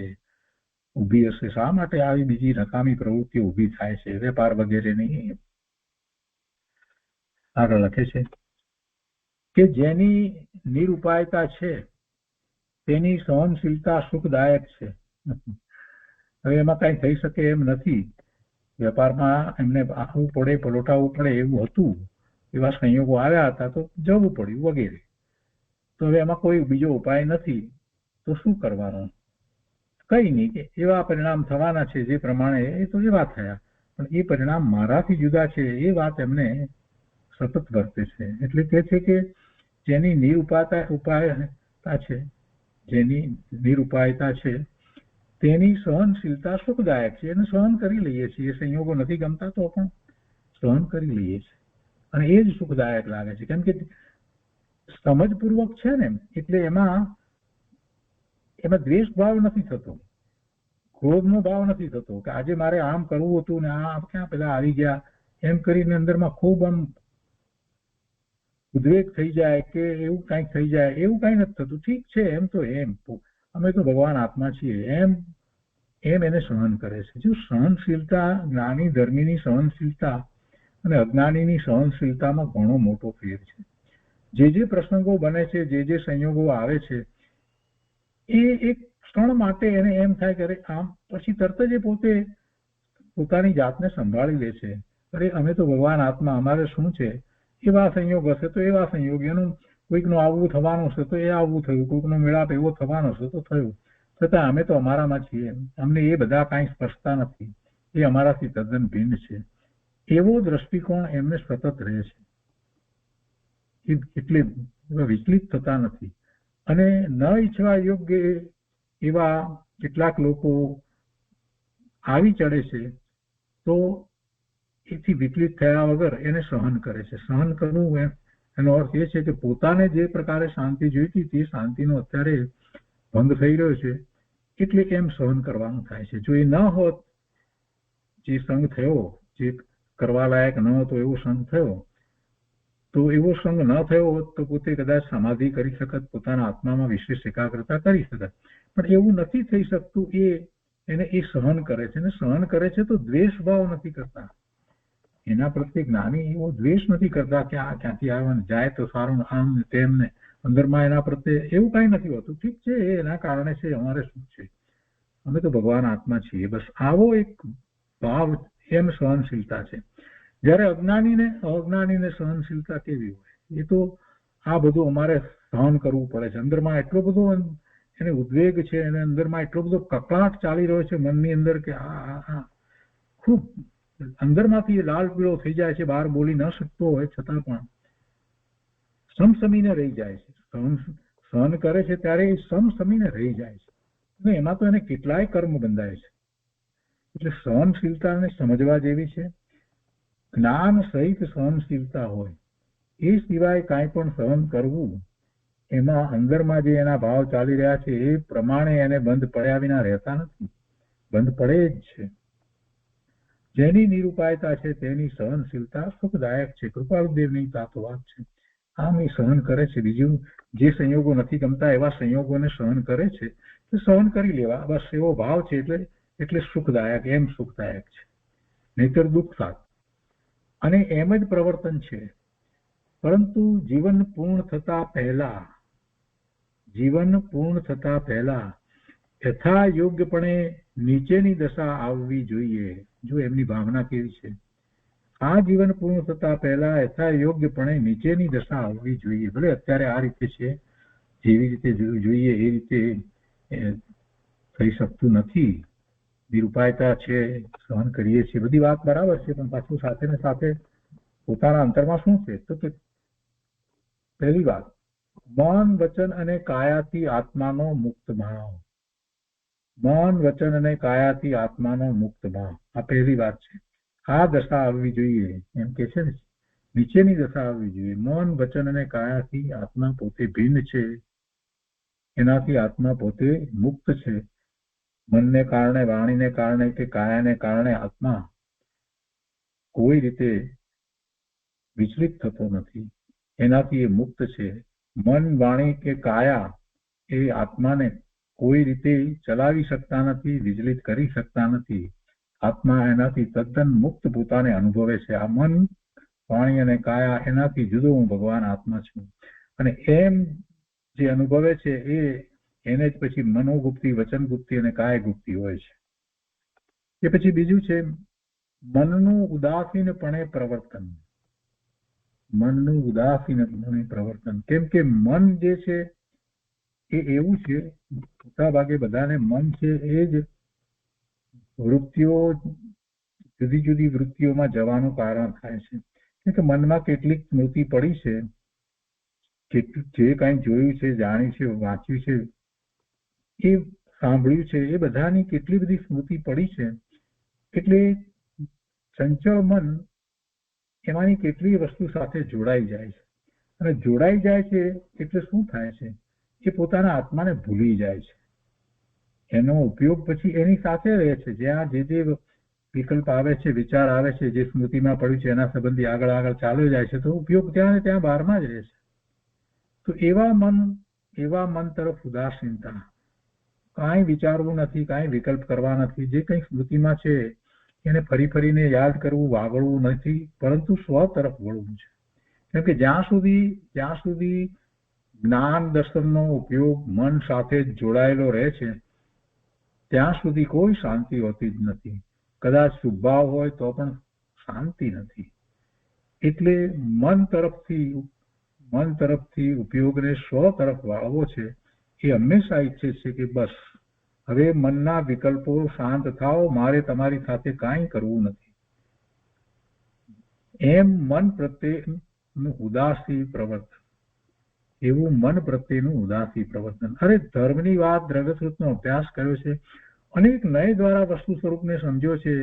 Speaker 2: ઊભી હશે? શા માટે આવી બીજી નકામી પ્રવૃત્તિઓ ઊભી થાય છે? વેપાર વગેરેની. આગળ લખે છે કે જેની નિરુપાયતા છે તેની સહનશીલતા સુખદાયક છે. હવે એમાં કઈ થઈ શકે એમ નથી. વેપારમાં એમને આખવું પડે, પલોટાવવું પડે એવું હતું. એવા સંયોગો આવ્યા હતા તો જવું પડ્યું વગેરે. તો હવે એમાં કોઈ બીજો ઉપાય નથી તો શું કરવાનું? કઈ નહીં, કે એવા પરિણામ થવાના છે જે પ્રમાણે એ તો એવા થયા, પણ એ પરિણામ મારાથી જુદા છે એ વાત એમને સતત વર્તે છે. એટલે કે છે કે જેની નિરુપાયતા છે, જેની નિરુપાયતા છે તેની સહનશીલતા સુખદાયક છે. એને સહન કરી લઈએ છીએ. સંયોગો નથી ગમતા તો પણ સહન કરી લઈએ છીએ અને એ જ સુખદાયક લાગે છે. કેમ કે સમજપૂર્વક છે ને એટલે એમાં દ્વેષ ભાવ નથી થતો, ક્રોધનો ભાવ નથી થતો કે આજે મારે આમ કરવું હતું ને આ ક્યાં પેલા આવી ગયા એમ કરીને અંદરમાં ખૂબ આમ ઉદ્વેગ થઈ જાય કે એવું કંઈક થઈ જાય, એવું કંઈ નથી થતું. ઠીક છે, એમ તો એમ અમે તો ભગવાન આત્મા છીએ એમ એને સહન કરે છે. જો સહનશીલતા, જ્ઞાની ધર્મીની સહનશીલતા અને અજ્ઞાનીની સહનશીલતામાં ઘણો મોટો ફેર છે. જે પ્રસંગો બને છે, જે સંયોગો આવે છે એ એક ક્ષણ માટે એને એમ થાય કે આમ પછી તરત જ એ પોતે પોતાની જાતને સંભાળી લે છે. અરે અમે તો ભગવાન આત્મા, અમારે શું છે? એવા સંયોગ હશે તો એવા સંયોગ, એનું કોઈકનું આવવું થવાનું છે તો એ આવવું થયું, કોઈકનો મેળાપ એવો થવાનો છે તો થયું. છતાં અમે તો અમારામાં છીએ, અમને એ બધા કાંઈ સ્પર્શતા નથી, એ અમારાથી તદ્દન ભિન્ન છે. એવો દ્રષ્ટિકોણ એમને સતત રહે છે. એટલે વિચલિત થતા નથી. અને ન ઈચ્છવા યોગ્ય એવા કેટલાક લોકો આવી ચડે છે તો એથી વિચલિત થયા વગર એને સહન કરે છે. સહન કરવું એનો અર્થ એ છે કે પોતાને જે પ્રકારે શાંતિ જોઈતી તે શાંતિનો અત્યારે ભંગ થઈ રહ્યો છે એટલે એમ સહન કરવાનું થાય છે. જો એ ન હોત, જે સંગ થયો, જે કરવા લાયક ન હતો એવો સંગ થયો, તો એવો સંગ ન થયો હોત તો પોતે કદાચ સમાધિ કરી શકત, પોતાના આત્મામાં વિશેષ એકાગ્રતા કરી શકત. પણ એવું નથી થઈ શકતું. એને એ સહન કરે છે. ને સહન કરે છે તો દ્વેષ ભાવ નથી કરતા. એના પ્રત્યે જ્ઞાની એવો દ્વેષ નથી કરતા કે આ ક્યાંથી આવવાનું, જાય તો સારું, આમ તેમને અંદરમાં એના પ્રત્યે એવું કઈ નથી હોતું. ઠીક છે, એના કારણે છે, અમારે શું છે, અમે તો ભગવાન આત્મા છીએ, બસ આવો એક ભાવ એમ સહનશીલતા છે. જયારે અજ્ઞાનીને સહનશીલતા કેવી હોય? એ તો આ બધું અમારે સહન કરવું પડે છે. અંદરમાં એટલો બધો એને ઉદ્વેગ છે, એને અંદરમાં એટલો બધો કકળાટ ચાલી રહ્યો છે મનની અંદર કે આ ખૂબ અંદરમાંથી લાલ પીળો થઈ જાય છે, બહાર બોલી ન શકતો હોય છતાં પણ સમસમીને રહી જાય છે. સહન કરે છે ત્યારે એ સમસમીને રહી જાય છે, અને એમાં તો એને કેટલાય કર્મ બંધાય છે. એટલે સહનશીલતાને સમજવા જેવી છે. જ્ઞાન સહિત સહનશીલતા હોય એ સિવાય કાંઈ પણ સહન કરવું, એમાં અંદરમાં જે એના ભાવ ચાલી રહ્યા છે એ પ્રમાણે એને બંધ પડ્યા વિના રહેતા નથી, બંધ પડે જ છે. જેની નિરૂપાયતા છે તેની સહનશીલતા સુખદાયક છે. કૃપાળુદેવની આ તો વાત છે. આમ એ સહન કરે છે. બીજું જે સંયોગો નથી ગમતા એવા સંયોગોને સહન કરે છે, તો સહન કરી લેવા, બસ એવો ભાવ છે. એટલે સુખદાયક, એમ સુખદાયક છે, નહીતર દુઃખદાયક. અને એમ જ પ્રવર્તન છે. પરંતુ જીવન પૂર્ણ થતા પહેલા યથા યોગ્યપણે નીચેની દશા આવવી જોઈએ. જો એમની ભાવના કેવી છે, આ જીવન પૂર્ણ થતા પહેલા યથા યોગ્યપણે નીચેની દશા આવવી જોઈએ. ભલે અત્યારે આ રીતે છે, જેવી રીતે જોઈએ એ રીતે થઈ શકતું નથી. નિરૂપાયતા છે, સહન કરીએ છીએ, બધી વાત બરાબર છે, પણ પાછું સાથે ને સાથે પોતાના અંતરમાં શું છે, તો કે પહેલી વાત, મન વચન અને કાયાથી આત્માનો મુક્ત ભાવ. મન વચન અને કાયાથી આત્માનો મુક્ત ભાવ, આ પહેલી વાત છે. આ દશા આવવી જોઈએ, એમ કે છે ને, નીચેની દશા આવવી જોઈએ. મન વચન અને કાયાથી આત્મા પોતે ભિન્ન છે, એનાથી આત્મા પોતે મુક્ત છે. મનને કારણે, વાણીને કારણે કે કાયાને કારણે આત્મા કોઈ રીતે વિચલિત થતો નથી, એનાથી એ મુક્ત છે. મન, વાણી કે કાયા એ આત્માને કોઈ રીતે ચલાવી શકતા નથી, વિચલિત કરી શકતા નથી. આત્મા એનાથી તદ્દન મુક્ત પોતાને અનુભવે છે. આ મન, વાણી અને કાયા એનાથી જુદો હું ભગવાન આત્મા છું, અને એમ જે અનુભવે છે એને જ પછી મનોગુપ્તિ, વચનગુપ્તિ અને કાયગુપ્તિ હોય છે. એ પછી બીજું છે મનનું ઉદાસીનપણે પ્રવર્તન. મનનું ઉદાસીનપણે પ્રવર્તન. કેમ કે મન જે છે એ એવું છે, મોટા ભાગે બધાને મન છે એ જ વૃત્તિઓ, જુદી જુદી વૃત્તિઓમાં જવાનું કારણ થાય છે. કેમ કે મનમાં કેટલીક સ્મૃતિ પડી છે, જે કાંઈ જોયું છે, જાણ્યું છે, વાંચ્યું છે, એ સાંભળ્યું છે, એ બધાની કેટલી બધી સ્મૃતિ પડી છે. એટલે ચંચળ મન એમાંની કેટલી વસ્તુ સાથે જોડાઈ જાય છે, અને જોડાઈ જાય છે એટલે શું થાય છે, એ પોતાના આત્માને ભૂલી જાય છે. એનો ઉપયોગ પછી એની સાથે રહે છે. જ્યાં જે વિકલ્પ આવે છે, વિચાર આવે છે, જે સ્મૃતિમાં પડ્યું છે એના સંબંધી આગળ ચાલ્યો જાય છે, તો ઉપયોગ ત્યાં ને ત્યાં બહારમાં જ રહે છે. તો એવા મન તરફ ઉદાસીનતા, કાંઈ વિચારવું નથી, કાંઈ વિકલ્પ કરવા નથી, જે કંઈ સ્મૃતિમાં છે એને ફરી ફરીને યાદ કરવું, વાગળવું નથી, પરંતુ સ્વ તરફ વળવું છે. કેમ કે જ્યાં સુધી જ્ઞાન દર્શનનો ઉપયોગ મન સાથે જોડાયેલો રહે છે, ત્યાં સુધી કોઈ શાંતિ હોતી જ નથી. કદાચ શુભભાવ હોય તો પણ શાંતિ નથી. એટલે મન તરફથી ઉપયોગને સ્વ તરફ વાળવો છે. એ હંમેશા ઈચ્છે છે કે બસ હવે મનના વિકલ્પો શાંત થાઓ, મારે તમારી સાથે કાંઈ કરવું નથી. એમ મન પ્રત્યેનું ઉદાસી પ્રવર્તન, એવું મન પ્રત્યેનું ઉદાસી પ્રવર્તન. અરે ધર્મની વાત, દ્રવ્યસૂત્રનો અભ્યાસ કર્યો છે, અનેક નય દ્વારા વસ્તુ સ્વરૂપને સમજ્યો છે,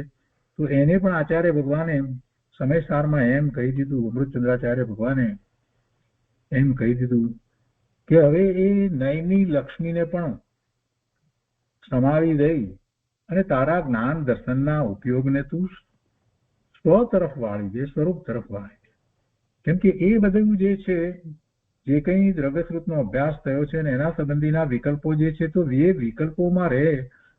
Speaker 2: તો એને પણ આચાર્ય ભગવાને સમયસારમાં એમ કહી દીધું, અમૃતચંદ્રાચાર્ય ભગવાને એમ કહી દીધું કે હવે એ નયની લક્ષ્મીને પણ સમાવી દઈ અને તારા જ્ઞાન દર્શનના ઉપયોગને તું સ્વ તરફ વાળી દે, સ્વરૂપ તરફ વાળી દે. કેમ કે એ બધું જે છે, જે કંઈ દ્રવ્યસૂત્રનો અભ્યાસ થયો છે ને એના સંબંધીના વિકલ્પો જે છે, તો એ વિકલ્પોમાં રહે,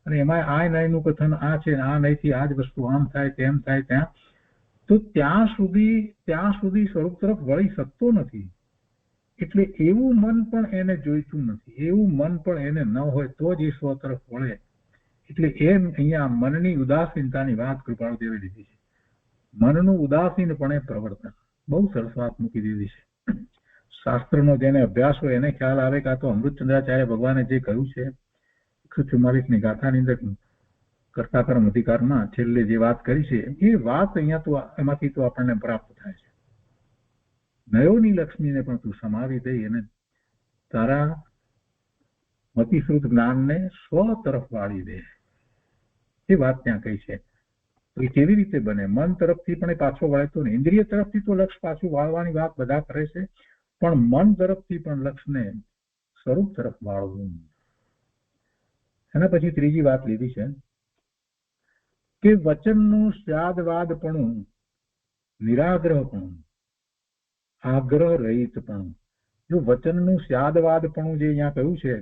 Speaker 2: અને એમાં આ નયનું કથન આ છે, આ નયથી આ જ વસ્તુ આમ થાય, તેમ થાય, તો ત્યાં સુધી સ્વરૂપ તરફ વળી શકતો નથી. એટલે એવું મન પણ એને જોઈતું નથી, એવું મન પણ એને ન હોય તો જ એ સ્વ તરફ વળે. એટલે એમ અહીંયા મનની ઉદાસીનતાની વાત કૃપાળુદેવે લીધી છે. મનનું ઉદાસીનપણે પ્રવર્તન, બહુ સરસ વાત મૂકી દીધી છે. શાસ્ત્રનો જેને અભ્યાસ હોય એને ખ્યાલ આવે કે આ તો અમૃતચંદ્રાચાર્ય ભગવાને જે કહ્યું છે 144ની ગાથાની અંદર કર્તા કર્મ અધિકારમાં છેલ્લે જે વાત કરી છે એ વાત અહીંયા તો એમાંથી તો આપણને પ્રાપ્ત થાય છે. નયોની લક્ષ્મીને પણ તું સમાવી દઈ અને તારા મતિશ્રુત જ્ઞાનને સ્વ તરફ વાળી દે, એ વાત ત્યાં કહી છે. એ કેવી રીતે બને? મન તરફથી પણ એ પાછો વળતો નહીં. ઇન્દ્રિય તરફથી તો લક્ષ પાછું વાળવાની વાત બધા કરે છે, પણ મન તરફથી પણ લક્ષને સ્વરૂપ તરફ વાળવું. એના પછી ત્રીજી વાત લીધી છે કે વચનનું સ્યાદવાદપણું, નિરાગ્રહપણું, આગ્રહ રહિતપણું. જો વચનનું સ્યાદવાદપણું જે અહીંયા કહ્યું છે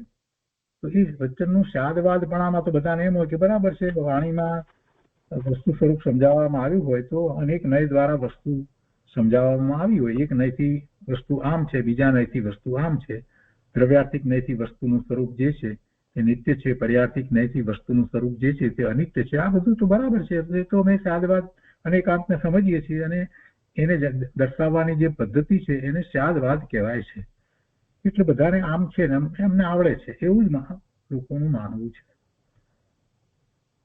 Speaker 2: તો એ વચનનું સ્યાદવાદપણામાં તો બધાને એમ હોય કે બરાબર છે, વાણીમાં વસ્તુ સ્વરૂપ સમજાવવામાં આવ્યું હોય તો અનેક નય દ્વારા વસ્તુ સમજાવવામાં આવી હોય. એક નયથી વસ્તુ આમ છે, બીજા નયથી વસ્તુ આમ છે. દ્રવ્યાર્થિક નયથી વસ્તુનું સ્વરૂપ જે છે તે નિત્ય છે, પર્યાર્થિક નયથી વસ્તુનું સ્વરૂપ જે છે તે અનિત્ય છે. આ બધું તો બરાબર છે, એ તો અમે સ્યાદવાદ અનેકાંતને સમજીએ છીએ અને એને દર્શાવવાની જે પદ્ધતિ છે એને સ્યાદવાદ કહેવાય છે. એટલે બધાને આમ છે ને એમને આવડે છે એવું જ લોકોનું માનવું છે.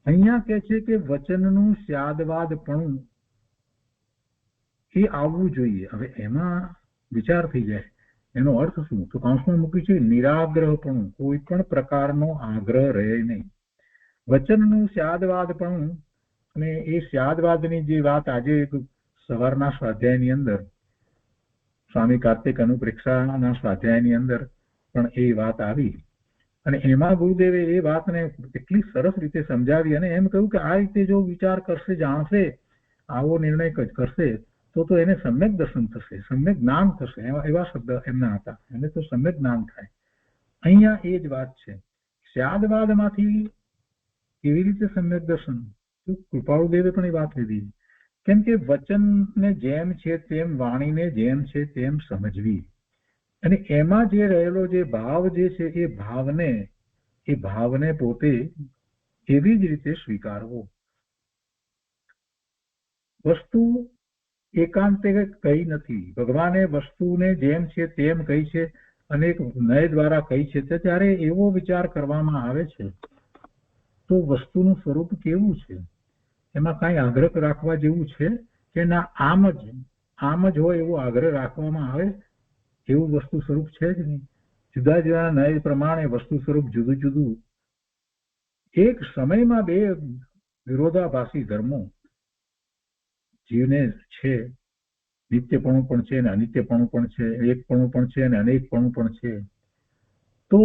Speaker 2: અહીંયા કે છે કે વચનનું સ્યાદવાદપણું એ આવવું જોઈએ. હવે એમાં વિચાર થઈ જાય એનો અર્થ શું? તો કૌંસમાં મૂક્યું છે નિરાગ્રહપણું, કોઈ પણ પ્રકારનો આગ્રહ રહે નહીં. વચનનું સ્યાદવાદપણું, અને એ સ્યાદવાદની જે વાત આજે સવારના સ્વાધ્યાયની અંદર સ્વામી કાર્તિક અનુપ્રેક્ષાના સ્વાધ્યાયની અંદર પણ એ વાત આવી અને એમાં ગુરુદેવે એ વાતને એટલી સરસ રીતે સમજાવી અને એમ કહ્યું કે આ રીતે જો વિચાર કરશે, જાણશે, આવો નિર્ણય કરશે તો એને સમ્યક દર્શન થશે, સમ્યક જ્ઞાન થશે. એવા શબ્દ એમના હતા, એને તો સમ્યક જ્ઞાન થાય. અહીંયા એ જ વાત છે. સ્યાદવાદમાંથી કેવી રીતે સમ્યક દર્શન? કૃપાળુદેવે પણ એ વાત લીધી. કેમ કે વચનને જેમ છે તેમ, વાણીને જેમ છે તેમ સમજવી અને એમાં જે રહેલો જે ભાવ જે છે એ ભાવને પોતે એવી જ રીતે સ્વીકારવો. વસ્તુ એકાંતે કઈ નથી. ભગવાને વસ્તુને જેમ છે તેમ કહી છે અને એક નય દ્વારા કહી છે. ત્યારે એવો વિચાર કરવામાં આવે છે તો વસ્તુનું સ્વરૂપ કેવું છે? એમાં કાંઈ આગ્રહ રાખવા જેવું છે કે ના આમ જ હોય એવો આગ્રહ રાખવામાં આવે એવું વસ્તુ સ્વરૂપ છે જ નહીં. જુદા જુદા નય પ્રમાણે વસ્તુ સ્વરૂપ જુદું જુદું. એક સમયમાં બે વિરોધાભાસી ધર્મો જીવને છે. નિત્યપણું પણ છે અને અનિત્યપણું પણ છે, એકપણું પણ છે અને અનેકપણું પણ છે. તો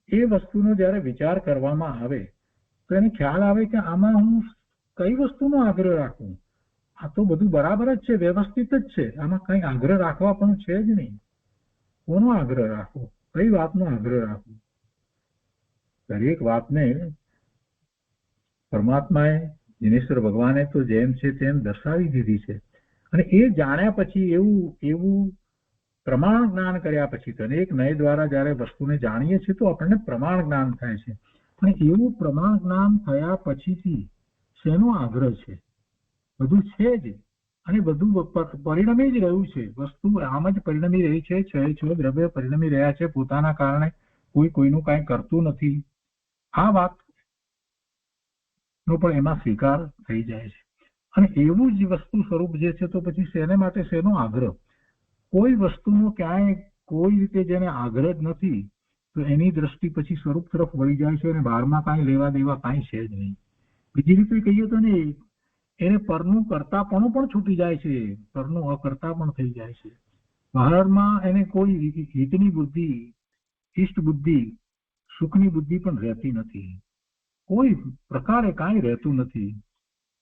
Speaker 2: એ વસ્તુનો જ્યારે વિચાર કરવામાં આવે તો એને ખ્યાલ આવે કે આમાં હું કઈ વસ્તુનો આગ્રહ રાખું? આ તો બધું બરાબર જ છે, વ્યવસ્થિત જ છે, આમાં કઈ આગ્રહ રાખવા પણ છે જ નહીં. કોનો આગ્રહ રાખવો? કઈ વાતનો આગ્રહ રાખવો? દરેક વાતને પરમાત્માએ, દિનેશ્વર ભગવાને તો જેમ છે તેમ દર્શાવી દીધી છે અને એ જાણ્યા પછી એવું પ્રમાણ જ્ઞાન કર્યા પછી અનેક નય દ્વારા જયારે વસ્તુને જાણીએ છીએ તો આપણને પ્રમાણ જ્ઞાન થાય છે. અને એવું પ્રમાણ જ્ઞાન થયા પછીથી શેનો આગ્રહ છે? બધું છે જ અને બધું પરિણમી જ રહ્યું છે. વસ્તુ આમ જ પરિણમી રહી છે. છ દ્રવ્ય પરિણમી રહ્યા છે પોતાના કારણે. કોઈ કોઈનું કાંઈ કરતું નથી. આ વાત નો પણ એમાં સ્વીકાર થઈ જાય છે. અને એવું જ વસ્તુ સ્વરૂપ જે છે તો પછી શેને માટે શેનો આગ્રહ? કોઈ વસ્તુનો ક્યાંય કોઈ રીતે જેને આગ્રહ જ નથી તો એની દ્રષ્ટિ પછી સ્વરૂપ તરફ વળી જાય છે અને બહારમાં કાંઈ લેવા દેવા કાંઈ છે જ નહીં. બીજી રીતે કહીએ તો ને એને પરનું કરતાપણું પણ છૂટી જાય છે, પરનું અકર્તા પણ થઈ જાય છે. બહારમાં એને કોઈ હિતની બુદ્ધિ, ઇષ્ટ બુદ્ધિ, સુખની બુદ્ધિ પણ રહેતી નથી. કોઈ પ્રકારે કાંઈ રહેતું નથી.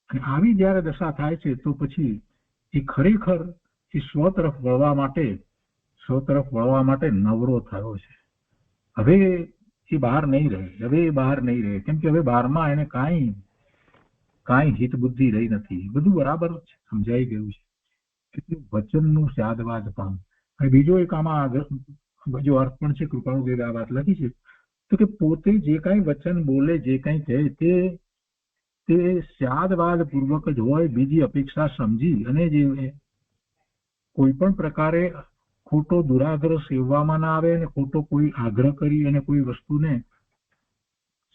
Speaker 2: અને આવી જયારે દશા થાય છે તો પછી એ ખરેખર એ સ્વ તરફ વળવા માટે નવરો થયો છે. હવે એ બહાર નહીં રહે. કેમ કે હવે બહારમાં એને કાંઈ હિત બુદ્ધિ રહી નથી. બધું બરાબર સમજાઈ ગયું છે. એટલે વચનનું સ્યાદવાદ પણ. અને બીજો એક આમાં બીજો અર્થ પણ છે, કૃપાળુદેવે આ વાત લખી છે તો કે પોતે જે કાંઈ વચન બોલે, જે કાંઈ કહે તે સ્યાદવાદ પૂર્વક જ હોય. બીજી અપેક્ષા સમજી અને જે કોઈ પણ પ્રકારે ખોટો દુરાગ્રહ સેવવામાં ના આવે અને ખોટો કોઈ આગ્રહ કરી અને કોઈ વસ્તુને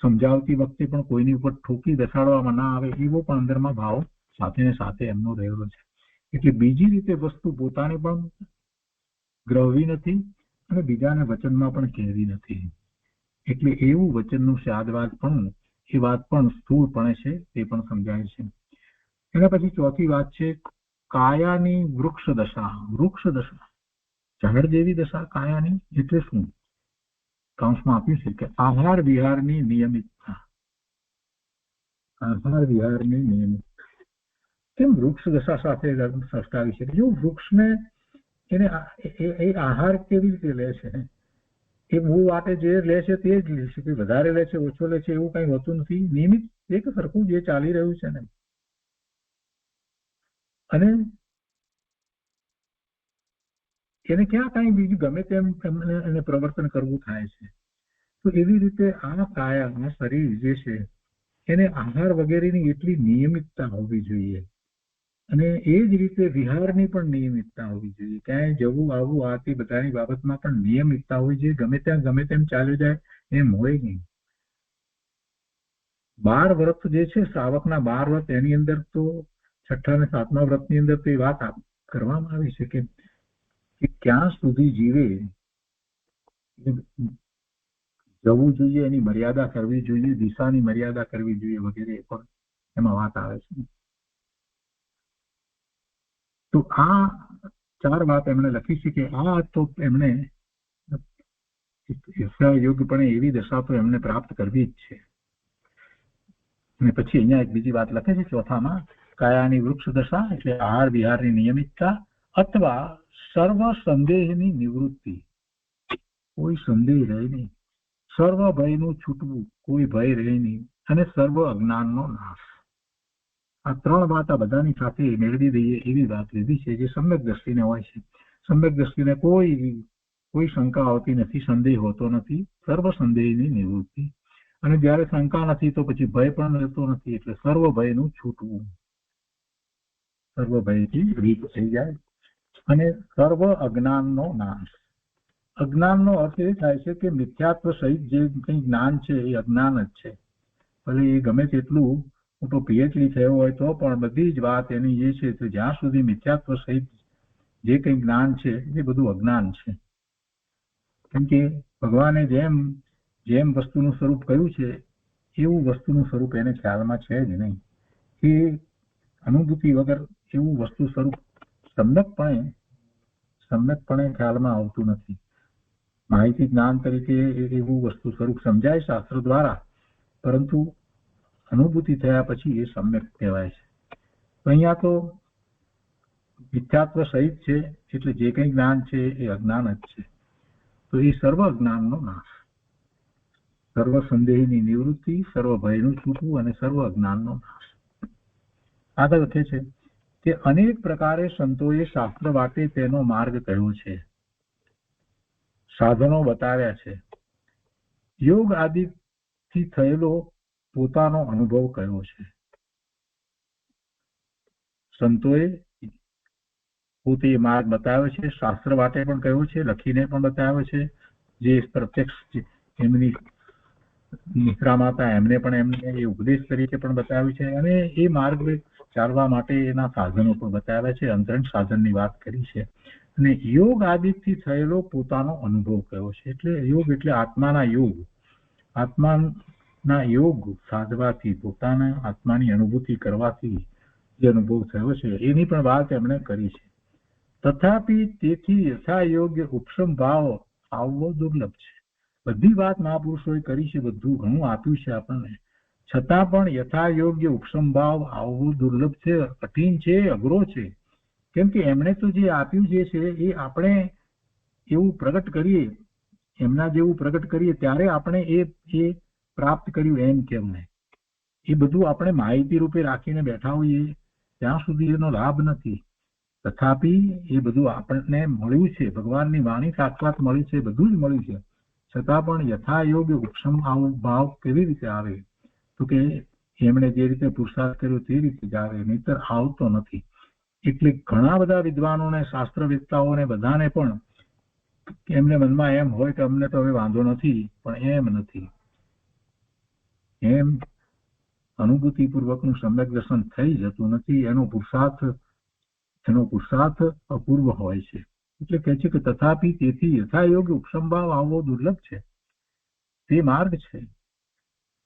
Speaker 2: સમજાવતી વખતે પણ કોઈની ઉપર ઠોકી બેસાડવામાં ના આવે એવો પણ અંદરમાં ભાવ સાથે ને સાથે એમનો રહેલો છે. એટલે બીજી રીતે વસ્તુ પોતાને પણ ગ્રહવી નથી અને બીજાને વચનમાં પણ કહેવી નથી. એટલે એવું વચનનું સ્વાદવાદ પણ એ વાત પણ સ્થૂળપણે છે તે પણ સમજાય છે. એના પછી ચોથી વાત છે કાયાની વૃક્ષ દશા. વૃક્ષ દશા ઝાડ જેવી દશા કાયાની એટલે શું? કાંસમાં આપ્યું છે કે આહાર વિહારની નિયમિતતા. આહાર વિહારની નિયમિતતા કેમ વૃક્ષ દશા સાથે સષ્ટાવી છે? જો વૃક્ષને એને એ આહાર કેવી રીતે લે છે? એ મૂળ વાટે જે લે છે તે જ લે છે, કે વધારે લે છે ઓછો લે છે એવું કઈ હોતું નથી. નિયમિત એક સરખું જે ચાલી રહ્યું છે ને, અને એને ક્યાં કઈ બીજું ગમે તેમ એને પ્રવર્તન કરવું થાય છે. તો એવી રીતે આ કાયા આ શરીર જે છે એને આહાર વગેરેની એટલી નિયમિતતા હોવી જોઈએ અને એ જ રીતે વિહારની પણ નિયમિતતા હોવી જોઈએ. ક્યાંય જવું આવવું આ તે બધાની બાબતમાં પણ નિયમિતતા હોવી જોઈએ. ગમે ત્યાં ગમે તેમ ચાલ્યું જાય એમ હોય નહીં. 12 વ્રત જે છે શ્રાવકના 12 વ્રત, એની અંદર તો 6ઠ્ઠા અને 7મા વ્રતની અંદર તો એ વાત કરવામાં આવી છે કે ક્યાં સુધી જીવે જવું જોઈએ, એની મર્યાદા કરવી જોઈએ, દિશાની મર્યાદા કરવી જોઈએ વગેરે પણ એમાં વાત આવે છે. તો આ 4 વાત એમણે લખી છે કે આ તો એમણે યોગ્યપણે એવી દશા તો એમને પ્રાપ્ત કરવી જ છે. અને પછી અહીંયા એક બીજી વાત લખે છે ચોથામાં, કાયાની વૃક્ષ દશા એટલે આહાર વિહારની નિયમિતતા અથવા સર્વ સંદેહની નિવૃત્તિ. કોઈ સંદેહ રહે નહીં, સર્વ ભયનું છૂટવું, કોઈ ભય રહે નહીં, અને સર્વ અજ્ઞાનનો નાશ. આ 3 વાત આ બધાની સાથે મેળવી દઈએ એવી વાત લીધી છે જે સમ્યક દ્રષ્ટિને હોય છે. સમ્યક દ્રષ્ટિને કોઈ શંકા હોતી નથી, સંદેહ હોતો નથી, સર્વ સંદેહની નિવૃત્તિ. અને જયારે શંકા નથી તો પછી ભય પણ રહેતો નથી, એટલે સર્વ ભયનું છૂટવું, સર્વ ભયથી રીત થઈ જાય. અને સર્વ અજ્ઞાનનો નાશ. અજ્ઞાનનો અર્થ એ થાય છે કે મિથ્યાત્વ સહિત જે કંઈ જ્ઞાન છે એ અજ્ઞાન જ છે. ભલે એ ગમે તેટલું મોટો પીએચડી થયો હોય તો પણ બધી જ વાત એની જે છે તો જ્યાં સુધી મિથ્યાત્વ સહિત જે કંઈ જ્ઞાન છે એ બધું અજ્ઞાન છે. કેમ કે ભગવાને જેમ વસ્તુનું સ્વરૂપ કહ્યું છે એવું વસ્તુનું સ્વરૂપ એને ખ્યાલમાં છે જ નહીં. એ અનુભૂતિ વગર એવું વસ્તુ સ્વરૂપ સમ્યકપણે ખ્યાલમાં આવતું નથી. માહિતી જ્ઞાન તરીકે એવું વસ્તુ સ્વરૂપ સમજાય શાસ્ત્ર દ્વારા, પરંતુ અનુભૂતિ થયા પછી એ સમ્યક કહેવાય છે. તો અહીંયા તો મિથ્યાત્વ સહિત છે એટલે જે કંઈ જ્ઞાન છે એ અજ્ઞાન જ છે. તો એ સર્વ અજ્ઞાનનો નાશ, સર્વ સંદેહની નિવૃત્તિ, સર્વ ભયનું છૂટવું અને સર્વ અજ્ઞાનનો નાશ. આગળ લખે છે કે અનેક પ્રકારે સંતોએ શાસ્ત્ર વાટે તેનો માર્ગ કહ્યો છે, સાધનો બતાવ્યા છે, યોગ આદિથી થયેલો પોતાનો અનુભવ કહ્યો છે. સંતોએ પોતે માર્ગ બતાવ્યો છે, શાસ્ત્ર વાટે પણ કહ્યું છે, લખીને પણ બતાવ્યો છે, જે પ્રત્યક્ષ એમની નિશ્રામાં હતા એમને પણ એમને એ ઉપદેશ તરીકે પણ બતાવ્યું છે, અને એ માર્ગ ચાલવા માટે એના સાધનો પણ બતાવ્યા છે. અંતરંગ સાધનની વાત કરી છે. અને યોગ આદિથી થયેલો પોતાનો અનુભવ કયો છે. એટલે યોગ એટલે આત્માના યોગ, આત્માના યોગ સાધવાથી, પોતાના આત્માની અનુભૂતિ કરવાથી જે અનુભવ થયો છે એની પણ વાત એમણે કરી છે. તથાપિ તેથી યથાયોગ્ય ઉપશમ ભાવ આવવો દુર્લભ છે. બધી વાત મહાપુરુષોએ કરી છે, બધું ઘણું આપ્યું છે આપણને, છતાં પણ યથાયોગ્ય ઉપશમ ભાવ આવવું દુર્લભ છે, કઠિન છે, અઘરો છે. કેમ કે એમણે તો જે આપ્યું જે છે એ આપણે એવું પ્રગટ કરીએ, એમના જેવું પ્રગટ કરીએ ત્યારે આપણે એ પ્રાપ્ત કર્યું એમ કેમ નહીં. એ બધું આપણે માહિતી રૂપે રાખીને બેઠા હોઈએ ત્યાં સુધી એનો લાભ નથી. તથાપિ એ બધું આપણને મળ્યું છે, ભગવાનની વાણી સાક્ષાત મળી છે, બધું જ મળ્યું છે, છતાં પણ યથાયોગ્ય ઉપશમ ભાવ કેવી રીતે આવે? તો કે એમણે જે રીતે પુરુષાર્થ કર્યો તે રીતે જ આવે, નહીતર આવતો નથી. એટલે ઘણા બધા વિદ્વાનોને, શાસ્ત્રવેત્તાઓને બધાને પણ કે એમને મનમાં એમ હોય કે અમને તો હવે વાંધો નથી, પણ એમ નથી. એમ અનુભૂતિપૂર્વકનું સમ્યક દર્શન થઈ જતું નથી. એનો પુરુષાર્થ અપૂર્વ હોય છે. એટલે કહે છે કે તથાપી તેથી યથાયોગ ઉપસંભાવ આવવો દુર્લભ છે. તે માર્ગ છે,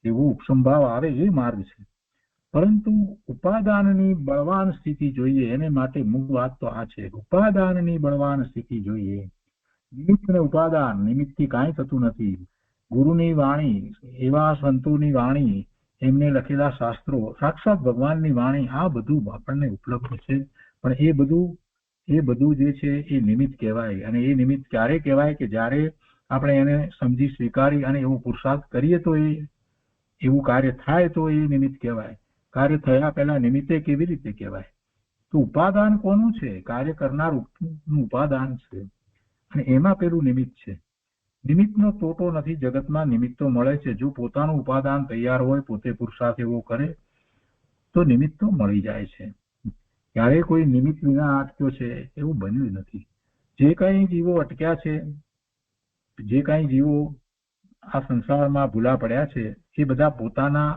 Speaker 2: એવો ઉપસંભાવ આવે એ માર્ગ છે. પરંતુ ઉપાદાનની બળવાન સ્થિતિ જોઈએ. એને માટે મૂળ વાત તો આ છે, ઉપાદાનની બળવાન સ્થિતિ જોઈએ. નિમિત્ત ને ઉપાદાન, નિમિત્તથી કાંઈ થતું નથી. ગુરુની વાણી, એવા સંતોની વાણી, એમને લખેલા શાસ્ત્રો, સાક્ષાત ભગવાનની વાણી, આ બધું આપણને ઉપલબ્ધ છે. પણ એ બધું જે છે એ નિમિત્ત કહેવાય. અને એ નિમિત્ત ક્યારે કહેવાય કે જ્યારે આપણે એને સમજી સ્વીકારી અને એવો પુરુષાર્થ કરીએ તો એવું કાર્ય થાય તો એ નિમિત્ત કહેવાય. કાર્ય થયા પહેલા નિમિત્તે કેવી રીતે કહેવાય? તો ઉપાદાન કોનું છે? કાર્ય કરનાર ઉપાદાન છે, અને એમાં પેલું નિમિત્ત છે. નિમિત્તનો તોટો નથી. જગતમાં નિમિત્તો મળે છે. જો પોતાનું ઉપાદાન તૈયાર હોય, પોતે પુરુષાર્થ એવો કરે તો નિમિત્તો મળી જાય છે. ક્યારેય કોઈ નિમિત્ત વિના અટક્યો છે એવું બન્યું નથી. જે કઈ જીવો અટક્યા છે, જે કઈ જીવો આ સંસારમાં ભૂલા પડ્યા છે, એ બધા પોતાના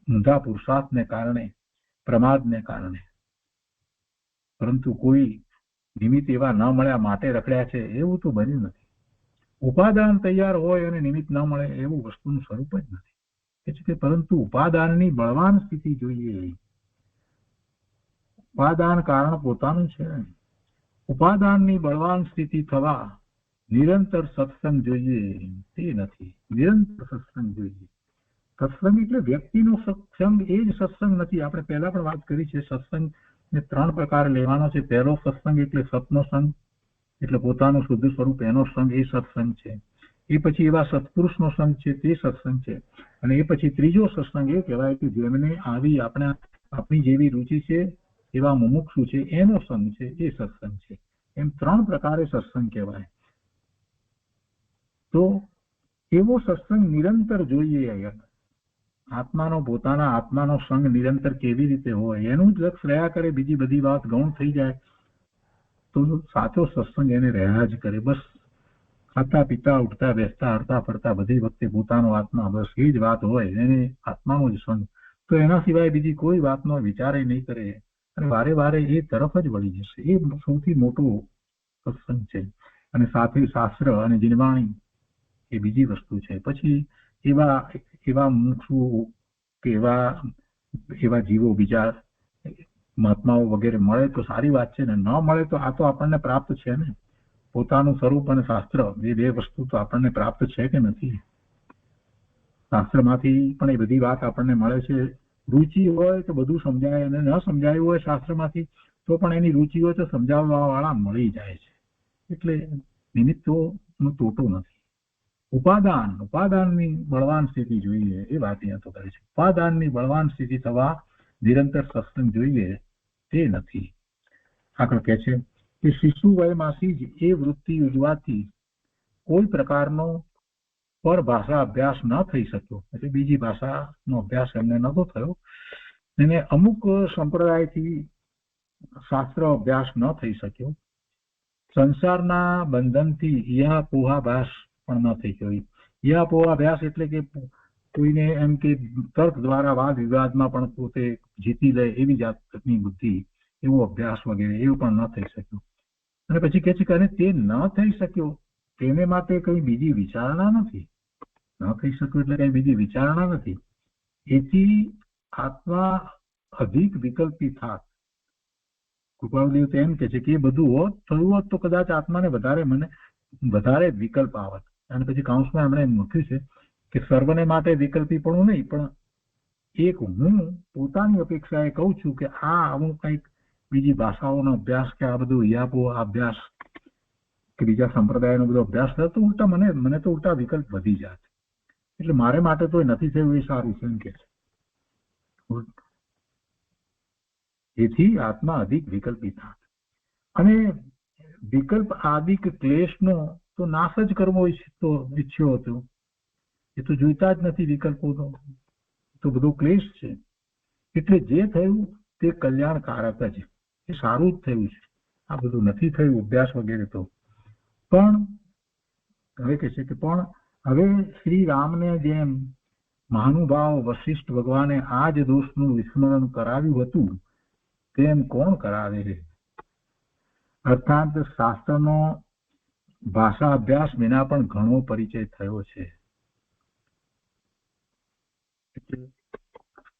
Speaker 2: ઊંધા પુરુષાર્થને કારણે, પ્રમાદને કારણે. પરંતુ કોઈ નિમિત્ત એવા ન મળ્યા માટે રખડ્યા છે એવું તો બન્યું નથી. ઉપાદાન તૈયાર હોય અને નિમિત્ત ન મળે એવું વસ્તુનું સ્વરૂપ જ નથી. એટલે પરંતુ ઉપાદાનની બળવાન સ્થિતિ જોઈએ. ઉપાદાન કારણ પોતાનું છે. ઉપાદાનની બળવાન સ્થિતિ થવા નિરંતર સત્સંગ જોઈએ. તે નથી. નિરંતર સત્સંગ જોઈએ. સત્સંગ એટલે વ્યક્તિનો સત્સંગ, એ જ સત્સંગ નથી. આપણે પહેલા પણ વાત કરી છે, સત્સંગ ને 3 પ્રકાર લેવાનો છે. પહેલો સત્સંગ એટલે સતનો સંગ, એટલે પોતાનું શુદ્ધ સ્વરૂપ, એનો સંગ, એ સત્સંગ છે. એ પછી એવા સત્પુરુષનો સંગ છે, તે સત્સંગ છે. અને એ પછી ત્રીજો સત્સંગ એ કહેવાય કે જેમને આપણી જેવી રુચિ છે, એવા મુમુક્ષુ છે, એનો સંગ છે, એ સત્સંગ છે. એમ 3 પ્રકારે સત્સંગ કહેવાય. તો એવો સત્સંગ નિરંતર જોઈએ. પોતાના આત્માનો સંગ નિરંતર કેવી રીતે હોય એનું જ લક્ષ રહ્યા કરે. બીજી બધી વાત ગૌણ થઈ જાય તો સાચો સત્સંગ એને રહ્યા જ કરે. બસ ખાતા પીતા, ઉઠતા બેસતા, હરતા ફરતા બધી વખતે પોતાનો આત્મા, બસ એ જ વાત હોય. એને આત્માનો જ સંગ. તો એના સિવાય બીજી કોઈ વાતનો વિચાર નહીં કરે અને વારે વારે એ તરફ જ વળી જશે. એ સૌથી મોટો સત્સંગ છે. અને સાથે શાસ્ત્ર અને જીનવાણી એ બીજી વસ્તુ છે. પછી એવા મુમુક્ષુ કે એવા જીવો, બીજા મહાત્માઓ વગેરે મળે તો સારી વાત છે, ને ન મળે તો આ તો આપણને પ્રાપ્ત છે ને. પોતાનું સ્વરૂપ અને શાસ્ત્ર, એ 2 વસ્તુ તો આપણને પ્રાપ્ત છે કે નથી? શાસ્ત્રમાંથી પણ એ બધી વાત આપણને મળે છે. રુચિ હોય તો બધું સમજાય, અને ન સમજાયું હોય શાસ્ત્રમાંથી તો પણ એની રુચિ હોય તો સમજાવવા વાળા મળી જાય છે. એટલે નિમિત્તોનો તોટો નથી. ઉપાદાનની બળવાન સ્થિતિ જોઈએ, એ વાત અહીંયા તો કરે છે. ઉપાદાનની બળવાન સ્થિતિ થવા નિરંતર સત્સંગ જોઈએ, તે નથી. આગળ કહે છે કે શિશુ વયમાંથી જ એ વૃત્તિ ઉજવાથી કોઈ પ્રકારનો પરભાષા અભ્યાસ ન થઈ શક્યો. એટલે બીજી ભાષાનો અભ્યાસ એમને નહોતો થયો. એને અમુક સંપ્રદાયથી શાસ્ત્ર અભ્યાસ ન થઈ શક્યો. સંસારના બંધનથી ઈહાપોહાભાસ પણ ન થઈ ગયો. ઈહાપોહાભાસ એટલે કે કોઈને એમ કે તર્ક દ્વારા વાદ વિવાદમાં પણ પોતે જીતી લે એવી જાતની બુદ્ધિ, એવો અભ્યાસ વગેરે એવું પણ ન થઈ શક્યું. અને પછી કહે છે કે તે ન થઈ શક્યો તેને માટે કઈ બીજી વિચારણા નથી. ન થઈ શક્યું એટલે કઈ બીજી વિચારણા નથી. એથી આત્મા અધિક વિકલ્પી થાત. કૃપાળુદેવ તો એમ કે છે કે એ બધું થયું હોત તો કદાચ આત્માને વધારે વિકલ્પ આવત. અને પછી કાઉન્સમાં એમણે એમ લખ્યું છે કે સર્વને માટે વિકલ્પી પણ નહીં, પણ એક હું પોતાની અપેક્ષાએ કહું છું કે હું કંઈક બીજી ભાષાઓનો અભ્યાસ કે આ બધું યાપો અભ્યાસ કે બીજા સંપ્રદાયનો બધો અભ્યાસ થયો તો ઉલટા મને તો ઉલટા વિકલ્પ વધી જાય. એટલે મારે માટે તો નથી થયું એ સારું છે એમ કે છે. એથી આત્મા અધિક વિકલ્પી થાત. અને વિકલ્પ આદિક ક્લેશનો તો નાશ જ કરવો ઈચ્છ્યો હતો. એ તો જોઈતા જ નથી વિકલ્પોનો, તો બધો ક્લેશ છે. એટલે જે થયું તે કલ્યાણકારક જ, એ સારું જ થયું છે. આ બધું નથી થયું અભ્યાસ વગેરે તો, પણ હવે કે છે કે પણ હવે શ્રી રામને જેમ મહાનુભાવ વશિષ્ઠ ભગવાને આ જ દોષનું વિસ્મરણ કરાવ્યું હતું તેમ કોણ કરાવે છે? અર્થાત શાસ્ત્રનો ભાષા અભ્યાસ વિના પણ ઘણો પરિચય થયો છે.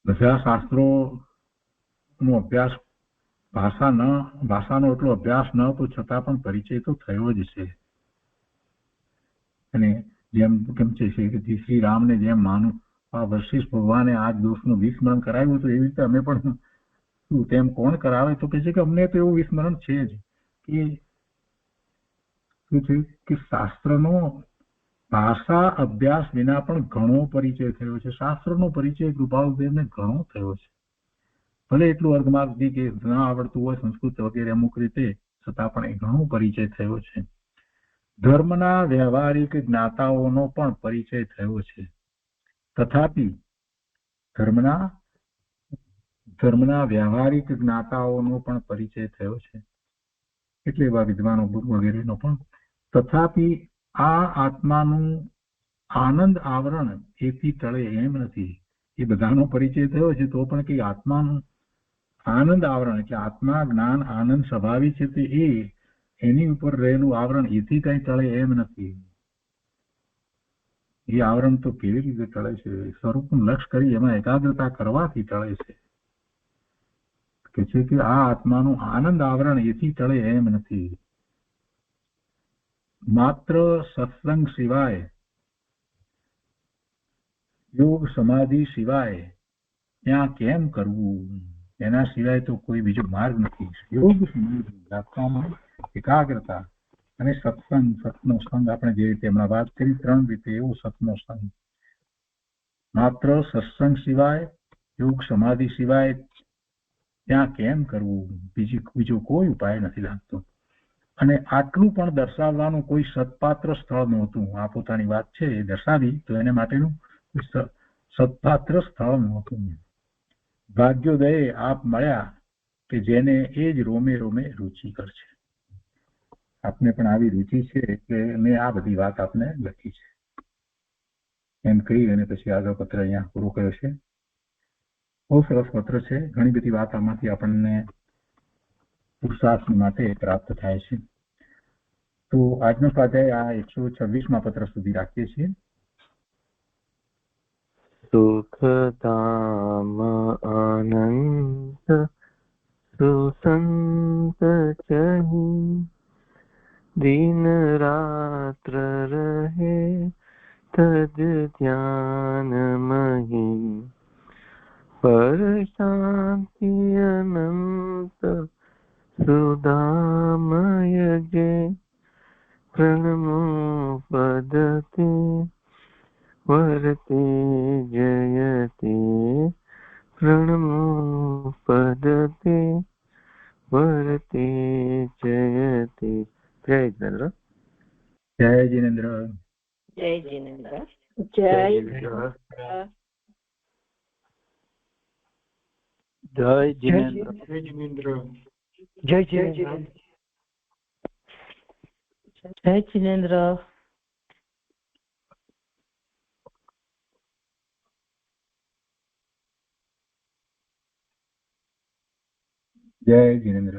Speaker 2: બધા શાસ્ત્રો નો અભ્યાસ ભાષાનો એટલો અભ્યાસ ન તો છતાં પણ પરિચય તો થયો જ છે. અને જેમ કેમ છે કે શ્રી રામને જેમ વશિષ્ઠ ભગવાને આ દોષનું વિસ્મરણ કરાવ્યું હતું એવી રીતે અમે પણ શું તેમ કોણ કરાવે? તો કે છે કે અમને તો એવું વિસ્મરણ છે જ કે શું છે કે શાસ્ત્રનો ભાષા અભ્યાસ વિના પણ ઘણો પરિચય થયો છે. શાસ્ત્રનો પરિચય કૃપાળુદેવને ઘણો થયો છે. ભલે એટલું અર્ધમાર્ગથી કે ન આવડતું હોય સંસ્કૃત વગેરે અમુક રીતે, છતાં પણ એ ઘણો પરિચય થયો છે. ધર્મના વ્યવહારિક જ્ઞાતાઓનો પણ પરિચય થયો છે. તથાપિ ધર્મના વ્યવહારિક જ્ઞાતાઓનો પણ પરિચય થયો છે, એટલે એવા વિદ્વાનો વગેરેનો પણ. તથાપિ આ આત્માનું આનંદ આવરણ એથી ટળે એમ નથી. એ બધાનો પરિચય થયો છે તો પણ કઈ આત્માનું આનંદ આવરણ એટલે આત્મા જ્ઞાન આનંદ સ્વભાવી છે તે એની ઉપર રહેલું આવરણ એથી કઈ ટળે એમ નથી. એ આવરણ તો કેવી રીતે ટળે છે? સ્વરૂપનું લક્ષ્ય કરી એમાં એકાગ્રતા કરવાથી ટળે છે. કે છે કે આ આત્માનું આનંદ આવરણ એથી ટળે એમ નથી. માત્ર સત્સંગ સિવાય, યોગ સમાધિ સિવાય ત્યાં કેમ કરવું? એના સિવાય તો કોઈ બીજો માર્ગ નથી. યોગ સમાધિ રાખવામાં એકાગ્રતા અને સત્સંગ, સત્નો સંગ આપણે જે રીતે હમણાં વાત કરી 3 રીતે એવો સત્નો સંગ. માત્ર સત્સંગ સિવાય, યોગ સમાધિ સિવાય ત્યાં કેમ કરવું? બીજો કોઈ ઉપાય નથી લાગતો. અને આટલું પણ દર્શાવવાનું કોઈ સત્પાત્ર સ્થળ નહોતું. આ પોતાની વાત છે એ દર્શાવી તો એને માટેનું સત્પાત્ર સ્થળ નહોતું. ભાગ્યોદયે આપ મળ્યા કે જેને એ જ રોમે રોમે રુચિ કરશે. આપને પણ આવી રુચિ છે એટલે મેં આ બધી વાત આપને લખી છે એમ કહી અને પછી આગળ પત્ર અહીંયા પૂરો કર્યો છે. બહુ સરસ પત્ર છે. ઘણી બધી વાત આમાંથી આપણને પુરુષાર્થ માટે પ્રાપ્ત થાય છે. તો આજનો સ્વાધ્યાય આ 126મા પત્ર સુધી રાખીએ છીએ.
Speaker 3: સુખધામ અનંત સુસંત ચહી दिन रात्र रहे तज ध्यान मही पर शांति अनंत सुधामय जे प्रणमो पदते वर्ते जयते प्रणमो पदते वर्ते जयते. जय जिनेन्द्र.
Speaker 2: જય જીનેન્દ્ર.
Speaker 4: જય જીનેન્દ્ર. જય જીનેન્દ્ર.
Speaker 3: જય જીનેન્દ્ર.
Speaker 1: જય જીનેન્દ્ર.
Speaker 4: જય જીનેન્દ્ર. જય જીનેન્દ્ર.
Speaker 2: જય જીનેન્દ્ર.